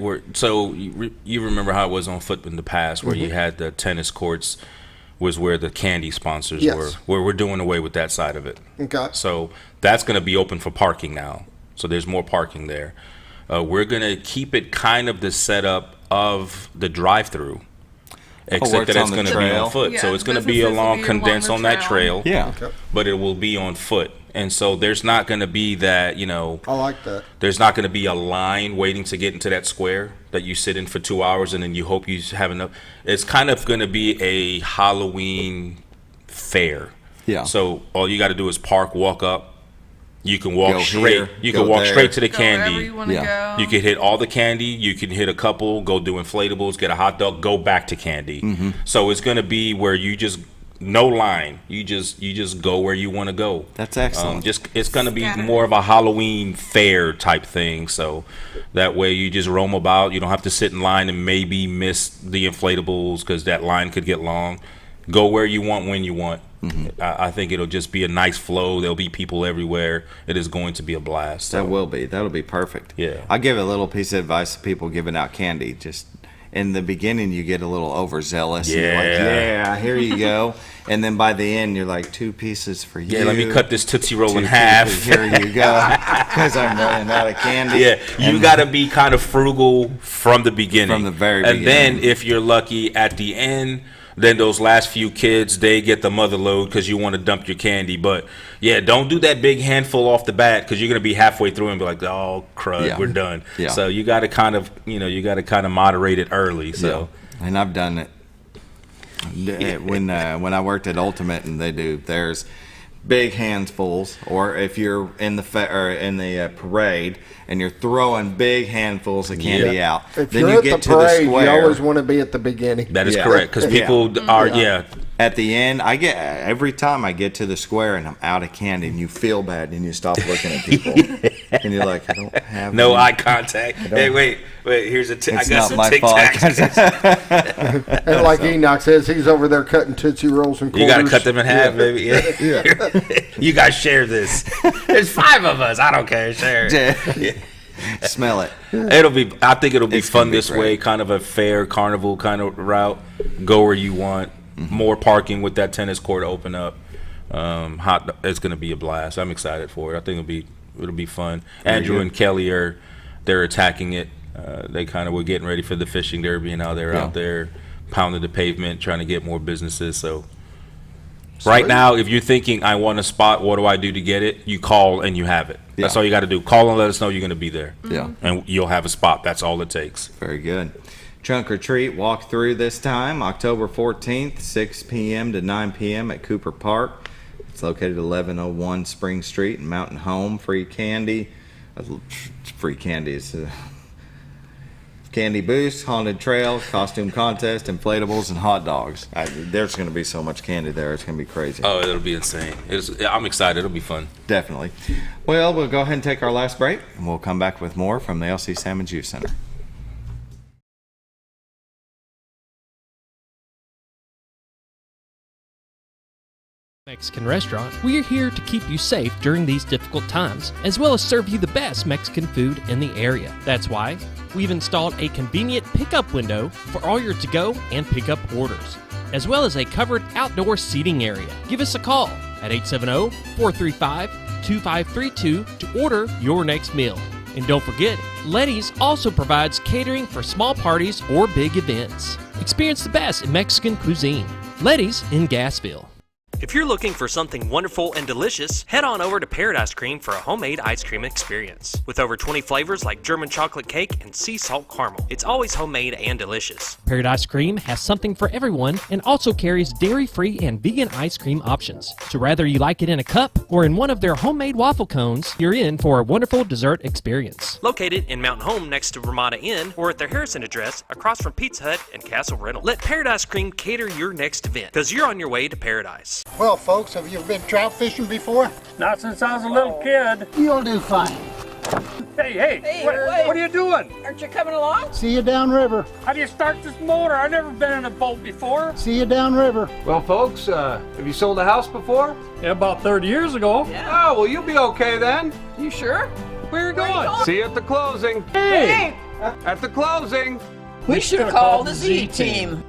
You remember how it was on foot in the past, where you had the tennis courts was where the candy sponsors were. Where we're doing away with that side of it. Okay. So that's going to be open for parking now. So there's more parking there. We're going to keep it kind of the setup of the drive-through. Except that it's going to be on foot. So it's going to be along condensed on that trail. Yeah. Okay. But it will be on foot. And so there's not going to be that, I like that. There's not going to be a line waiting to get into that square that you sit in for 2 hours and then you hope you have enough. It's kind of going to be a Halloween fair. Yeah. So all you got to do is park, walk up. You can walk straight. You can walk straight to the candy. You go. You can hit all the candy. You can hit a couple. Go do inflatables. Get a hot dog. Go back to candy. Mm-hmm. So it's going to be where you just no line. You just go where you want to go. That's excellent. It's going to be more of a Halloween fair type thing. So that way you just roam about. You don't have to sit in line and maybe miss the inflatables because that line could get long. Go where you want when you want. Mm-hmm. I think it'll just be a nice flow. There'll be people everywhere. It is going to be a blast. So. That will be. That'll be perfect. Yeah. I give a little piece of advice to people giving out candy. Just in the beginning, you get a little overzealous. Yeah. And you're like, yeah, here you go. And then by the end, you're like, 2 pieces for you. Yeah, let me cut this Tootsie Roll in half. Here you go. Because I'm running out of candy. Yeah, you got to be kind of frugal from the beginning. From the very beginning. And then if you're lucky at the end, then those last few kids, they get the mother load because you want to dump your candy. But yeah, don't do that big handful off the bat because you're gonna be halfway through and be like, oh crud, we're done. Yeah. So you got to kind of, moderate it early. So and I've done it when I worked at Ultimate, and there's big handfuls, or if you're in the parade and you're throwing big handfuls of candy out. If then you're you at get the to parade, the square. you always want to be at the beginning. That is correct, because people are At the end, every time I get to the square and I'm out of candy, and you feel bad and you stop looking at people, and you're like, I don't have no any. Eye contact. Hey, wait, here's a I It's got not some my Tic fault. Tacs. And like Enoch says, he's over there cutting Tootsie Rolls and quarters. You got to cut them in half, baby. Yeah. You guys share this. There's 5 of us. I don't care. Share it. Smell it. I think it'll be fun this great. way, kind of a fair carnival kind of route. Go where you want. More parking with that tennis court open up. It's going to be a blast. I'm excited for it. I think it'll be fun. Andrew and Kelly they're attacking it. They kind of were getting ready for the fishing derby, and now they're out there pounding the pavement trying to get more businesses. So right now, if you're thinking, I want a spot, what do I do to get it? You call and you have it. That's all you got to do. Call and let us know you're going to be there. Yeah. And you'll have a spot. That's all it takes. Very good. Trunk or treat walk through this time, October 14th, 6 p.m. to 9 p.m. at Cooper Park. It's located at 1101 Spring Street in Mountain Home. Free candy. Free candy is candy boost, haunted trail, costume contest, inflatables, and hot dogs. There's going to be so much candy there. It's going to be crazy. Oh, it'll be insane. I'm excited. It'll be fun. Definitely. Well, we'll go ahead and take our last break, and we'll come back with more from the LC Sammons Youth Center. Mexican restaurant, we are here to keep you safe during these difficult times, as well as serve you the best Mexican food in the area. That's why we've installed a convenient pickup window for all your to-go and pickup orders, as well as a covered outdoor seating area. Give us a call at 870-435-2532 to order your next meal. And don't forget, Letty's also provides catering for small parties or big events. Experience the best in Mexican cuisine. Letty's in Gassville. If you're looking for something wonderful and delicious, head on over to Paradise Cream for a homemade ice cream experience. With over 20 flavors like German chocolate cake and sea salt caramel, it's always homemade and delicious. Paradise Cream has something for everyone and also carries dairy-free and vegan ice cream options. So whether you like it in a cup or in one of their homemade waffle cones, you're in for a wonderful dessert experience. Located in Mountain Home next to Ramada Inn or at their Harrison address across from Pizza Hut and Castle Rental. Let Paradise Cream cater your next event, because you're on your way to paradise. Well, folks, have you been trout fishing before? Not since I was a little kid. You'll do fine. Hey, what are you doing? Aren't you coming along? See you downriver. How do you start this motor? I've never been in a boat before. See you downriver. Well, folks, have you sold a house before? Yeah, about 30 years ago. Yeah. Oh, well, you'll be okay then. You sure? Where are you going? See you at the closing. Hey! At the closing. We should have called the Z-Team.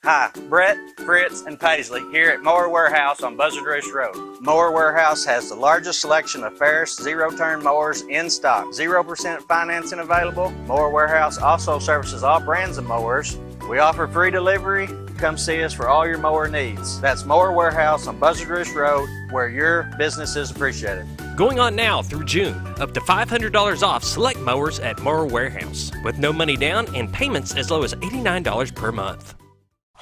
Hi, Brett, Fritz, and Paisley here at Mower Warehouse on Buzzard Ridge Road. Mower Warehouse has the largest selection of Ferris zero-turn mowers in stock. 0% financing available. Mower Warehouse also services all brands of mowers. We offer free delivery. Come see us for all your mower needs. That's Mower Warehouse on Buzzard Ridge Road, where your business is appreciated. Going on now through June, up to $500 off select mowers at Mower Warehouse, with no money down and payments as low as $89 per month.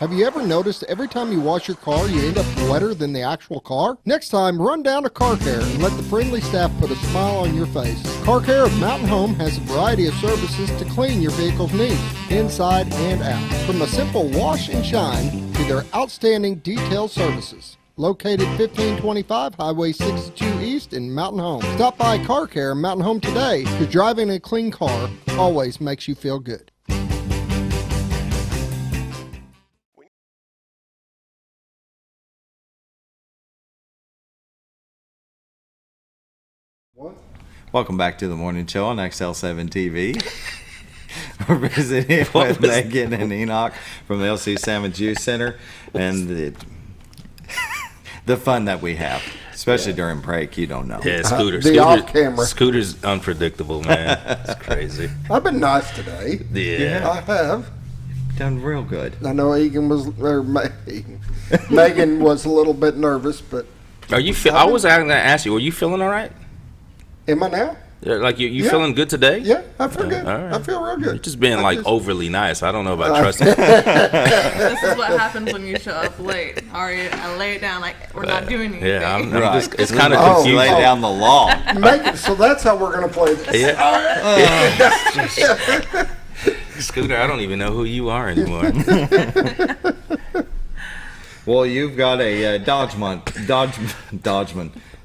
Have you ever noticed every time you wash your car, you end up wetter than the actual car? Next time, run down to Car Care and let the friendly staff put a smile on your face. Car Care of Mountain Home has a variety of services to clean your vehicle's needs, inside and out. From a simple wash and shine to their outstanding detailed services. Located 1525 Highway 62 East in Mountain Home. Stop by Car Care Mountain Home today, because driving a clean car always makes you feel good. Welcome back to the morning show on XL7-TV. We're visiting with Megan and Enoch from the LC Sammons Youth Center and the fun that we have, especially during break. You don't know. Yeah, Scooter's unpredictable, man. It's crazy. I've been nice today. Yeah. I have. Done real good. I know Megan was a little bit nervous, but Are you? I was going to ask you. Are you feeling all right? Am I now? Yeah, like you feeling good today? Yeah, I feel good. All right. I feel real good. You're just being overly nice. I don't know about trusting. This is what happens when you show up late. Ari, I lay it down like we're not doing anything. Yeah, I'm just, it's kind of confusing. Lay down the law. So that's how we're going to play this. Yeah. Scooter, I don't even know who you are anymore. Well, you've got a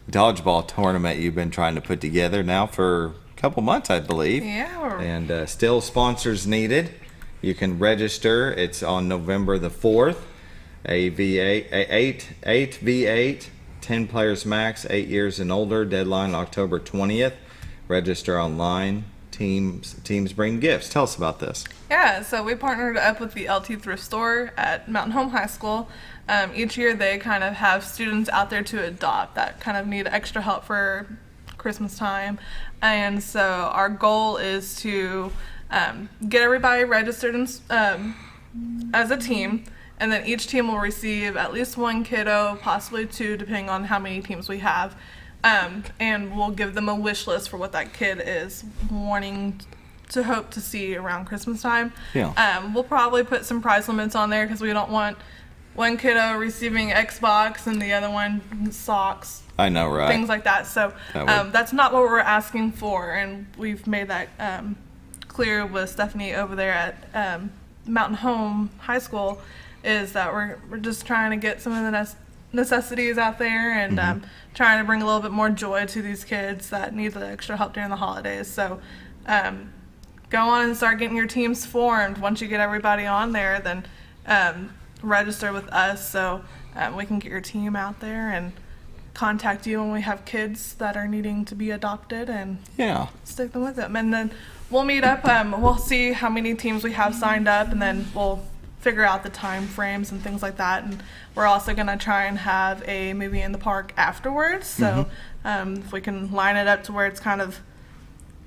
dodgeball tournament you've been trying to put together now for a couple months, I believe. Yeah. And still sponsors needed. You can register. It's on November the 4th. A V8, 8v8, 10 players max, 8 years and older. Deadline October 20th. Register online. Teams bring gifts. Tell us about this. Yeah, so we partnered up with the LT Thrift Store at Mountain Home High School. Each year they kind of have students out there to adopt that kind of need extra help for Christmas time. And so our goal is to get everybody registered as a team, and then each team will receive at least one kiddo, possibly two, depending on how many teams we have. And we'll give them a wish list for what that kid is wanting to hope to see around Christmas time. Yeah. We'll probably put some price limits on there because we don't want one kiddo receiving Xbox and the other one socks. I know, right? Things like that. So that's not what we're asking for, and we've made that clear with Stephanie over there at Mountain Home High School, is that we're just trying to get some of the necessities out there and trying to bring a little bit more joy to these kids that need the extra help during the holidays. So go on and start getting your teams formed. Once you get everybody on there, then register with us so we can get your team out there and contact you when we have kids that are needing to be adopted and stick them with them. And then we'll meet up. We'll see how many teams we have signed up, and then we'll figure out the time frames and things like that. And we're also going to try and have a movie in the park afterwards. So if we can line it up to where it's kind of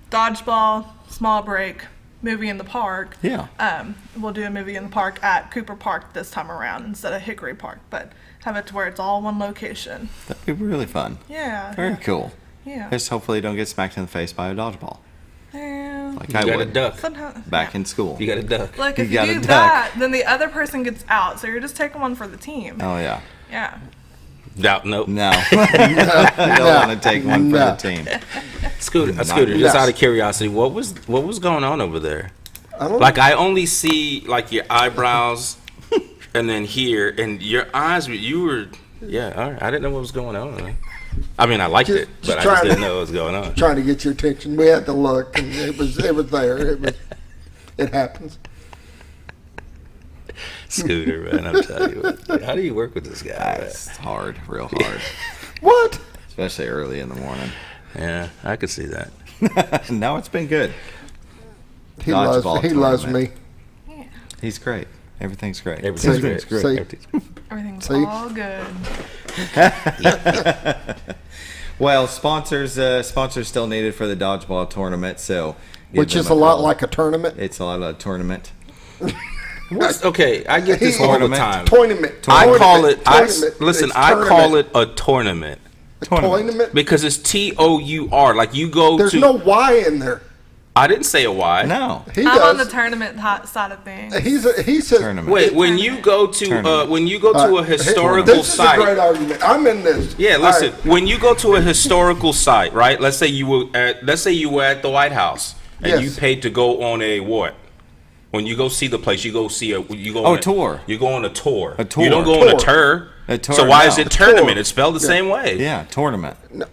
dodgeball, small break, movie in the park. We'll do a movie in the park at Cooper Park this time around instead of Hickory Park, but have it to where it's all one location. That'd be really fun. Yeah. Very cool. Yeah. Just hopefully you don't get smacked in the face by a dodgeball. Yeah. Like You I gotta would. duck. Back in school. You got to duck. Like, if You you gotta do duck. that, then the other person gets out, so you're just taking one for the team. Oh, yeah. Yeah. Nope. No. I don't want to take one for the team. Scooter, just out of curiosity, what was going on over there? I only see like your eyebrows and then here, and your eyes, you were, all right. I didn't know what was going on. I mean, I liked it, but I just didn't know what was going on. Trying to get your attention. We had to look, and it was there. It happens. Scooter, man, I'm telling you, how do you work with this guy? It's hard, real hard. What? Especially early in the morning. Yeah, I could see that. No, it's been good. He loves me. Yeah. He's great. Everything's great. Everything's great. Everything's all good. Well, sponsors still needed for the dodgeball tournament, so which is a lot like a tournament. It's a lot like a tournament. Okay, I get this all the time. Tournament. I call it. I call it a tournament. Tournament because it's TOUR. Like you go. There's no Y in there. I didn't say a why. No. He I'm on does. the tournament side of things. He says. Tournament. Wait, when you go to a historical this site, is a great argument. I'm in this. yeah, All listen. right. When you go to a historical site, right? Let's say you were at the White House and you Yes. paid to go on a what? When you go see the place, you go on a tour. You go on a tour. A tour. You don't go on a tour. A tour, So why no. is it A tournament? tour. It's spelled the same way. Yeah, tournament. No,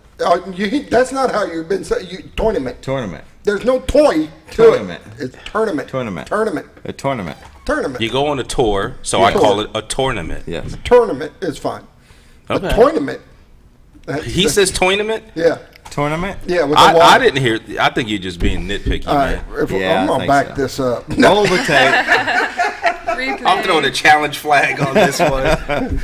that's not how you've been saying. Tournament. Tournament. There's no toy to Tournament. it. It's tournament. Tournament. Tournament. A tournament. Tournament. You go on a tour, so I call it a tournament. Yes. Tournament is fine. Okay. A tournament. He says tournament? Yeah. Tournament? Yeah. With the I water. didn't hear. I think you're just being nitpicky, All right. man. I'm gonna back this up. Roll the tape. I'm throwing a challenge flag on this one.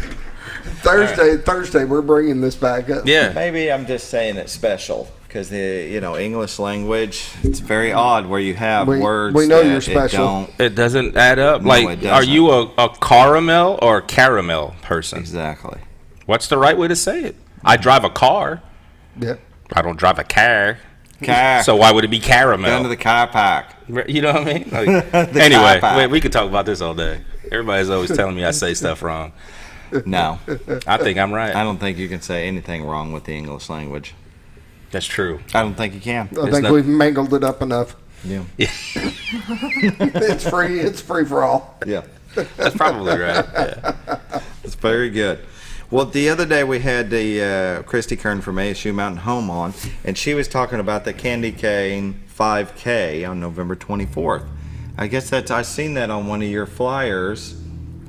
Thursday, we're bringing this back up. Yeah. Maybe I'm just saying it's special because the English language, it's very odd where you have words. we know that you're special. It doesn't add up. No, Like, it doesn't. are you a caramel or a caramel person? Exactly. What's the right way to say it? I drive a car. Yeah. I don't drive a car. Car. So why would it be caramel? Down to the car park. You know what I mean? Like, The anyway, car park. we could talk about this all day. Everybody's always telling me I say stuff wrong. No. I think I'm right. I don't think you can say anything wrong with the English language. That's true. I don't think you can. I think we've mangled it up enough. Yeah. It's free. It's free for all. Yeah. That's probably right. Yeah. It's very good. Well, the other day we had the Christy Kern from ASU Mountain Home on, and she was talking about the Candy Cane 5K on November 24th. I guess I seen that on one of your flyers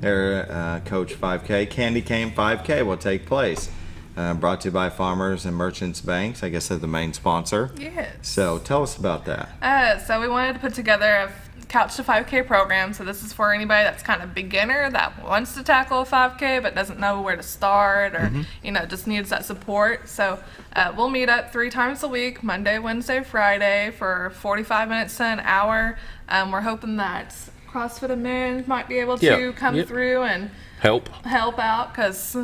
there, Coach 5K. Candy Cane 5K will take place. Brought to you by Farmers and Merchants Banks. I guess they're the main sponsor. Yes. So tell us about that. So we wanted to put together a Couch to 5K program. So this is for anybody that's kind of beginner that wants to tackle a 5K but doesn't know where to start or just needs that support. So we'll meet up 3 times a week, Monday, Wednesday, Friday, for 45 minutes to an hour. We're hoping that CrossFit Amend might be able to come through and help out, because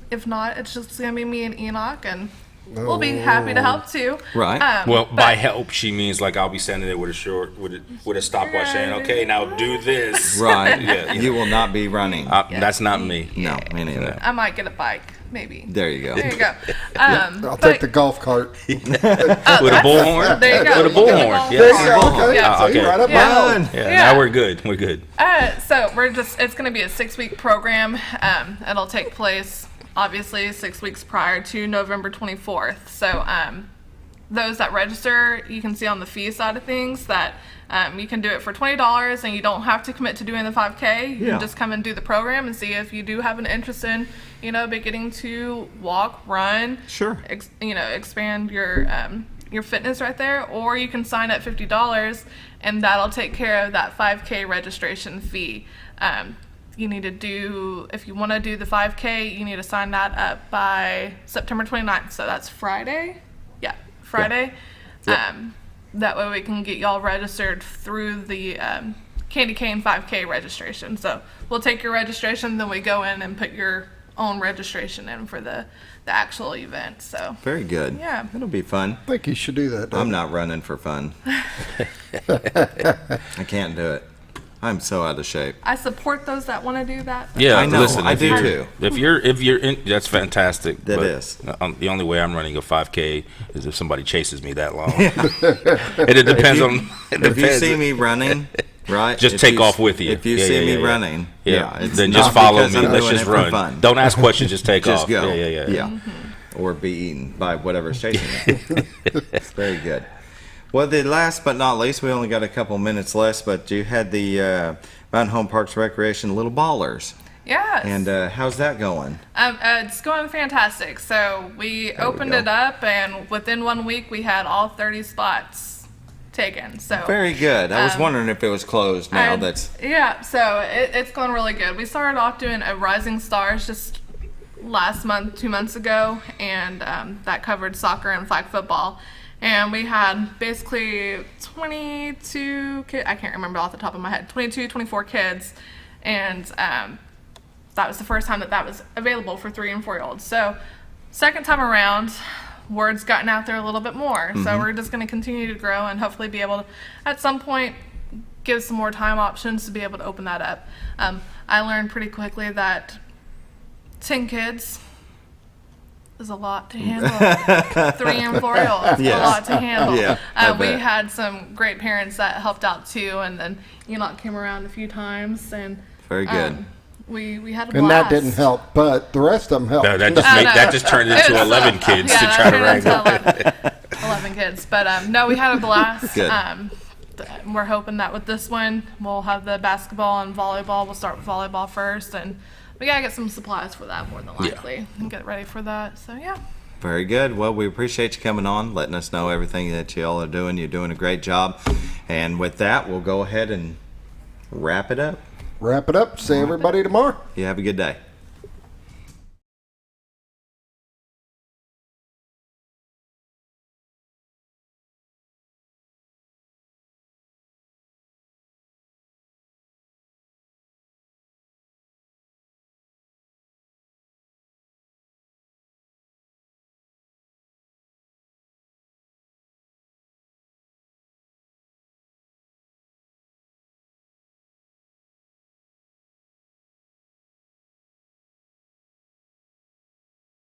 if not, it's just gonna be me and Enoch, and we'll be happy to help too. Right. Well, by help, she means like I'll be standing there with a stopwatch saying, "Okay, now do this." Right. Yeah. You will not be running. That's not me. No, me neither. I might get a bike, maybe. There you go. There you go. I'll take the golf cart. With a bullhorn? There you go. With a bullhorn. There you Yes. go. Okay. Yeah. See, right up my alley. Yeah, now we're good. We're good. So it's going to be a 6-week program. It'll take place, obviously, 6 weeks prior to November 24th. So those that register, you can see on the fee side of things that you can do it for $20, and you don't have to commit to doing the 5K. You can just come and do the program and see if you do have an interest in, beginning to walk, run. Sure. Expand your fitness right there, or you can sign up $50, and that'll take care of that 5K registration fee. You need to do, if you want to do the 5K, you need to sign that up by September 29th. So that's Friday. Yeah, Friday. Yeah. That way we can get y'all registered through the Candy Cane 5K registration. So we'll take your registration, then we go in and put your own registration in for the actual event. So Very good. Yeah. It'll be fun. I think you should do that. I'm not running for fun. I can't do it. I'm so out of shape. I support those that want to do that. Yeah, I know. listen, I if do you're- too. If you're in, that's fantastic. That but is. The only way I'm running a 5K is if somebody chases me that long. And it depends on. If you see me running, right? Just if take you- off with you. If you see me running, it's then not just follow because me. I'm Let's doing just it for run. fun. Don't ask questions. Just take Just off. go. Yeah. Or be eaten by whatever's chasing me. It's very good. Well, the last but not least, we only got a couple minutes left, but you had the Mountain Home Parks Recreation Little Ballers. Yes. And how's that going? It's going fantastic. So we opened it up, and within 1 week we had all 30 spots taken. So Very good. I was wondering if it was closed now. Yeah, so it's going really good. We started off doing a Rising Stars just last month, 2 months ago, and that covered soccer and flag football. And we had basically 22 kids, I can't remember off the top of my head, 22, 24 kids. And that was the first time that was available for 3 and 4-year-olds. So second time around, word's gotten out there a little bit more. So we're just going to continue to grow and hopefully be able to, at some point, give some more time options to be able to open that up. I learned pretty quickly that 10 kids is a lot to handle. 3 and 4-year-olds, a lot to handle. Yeah, we had some great parents that helped out too, and then Enoch came around a few times, and very good. We had a blast. And that didn't help, but the rest of them helped. No, that just turned into 11 kids to try to wrangle. 11 kids, but no, we had a blast. Good. We're hoping that with this one, we'll have the basketball and volleyball. We'll start with volleyball first, and we gotta get some supplies for that more than likely and get ready for that. So yeah. Very good. Well, we appreciate you coming on, letting us know everything that you all are doing. You're doing a great job. And with that, we'll go ahead and wrap it up. See everybody tomorrow. You have a good day.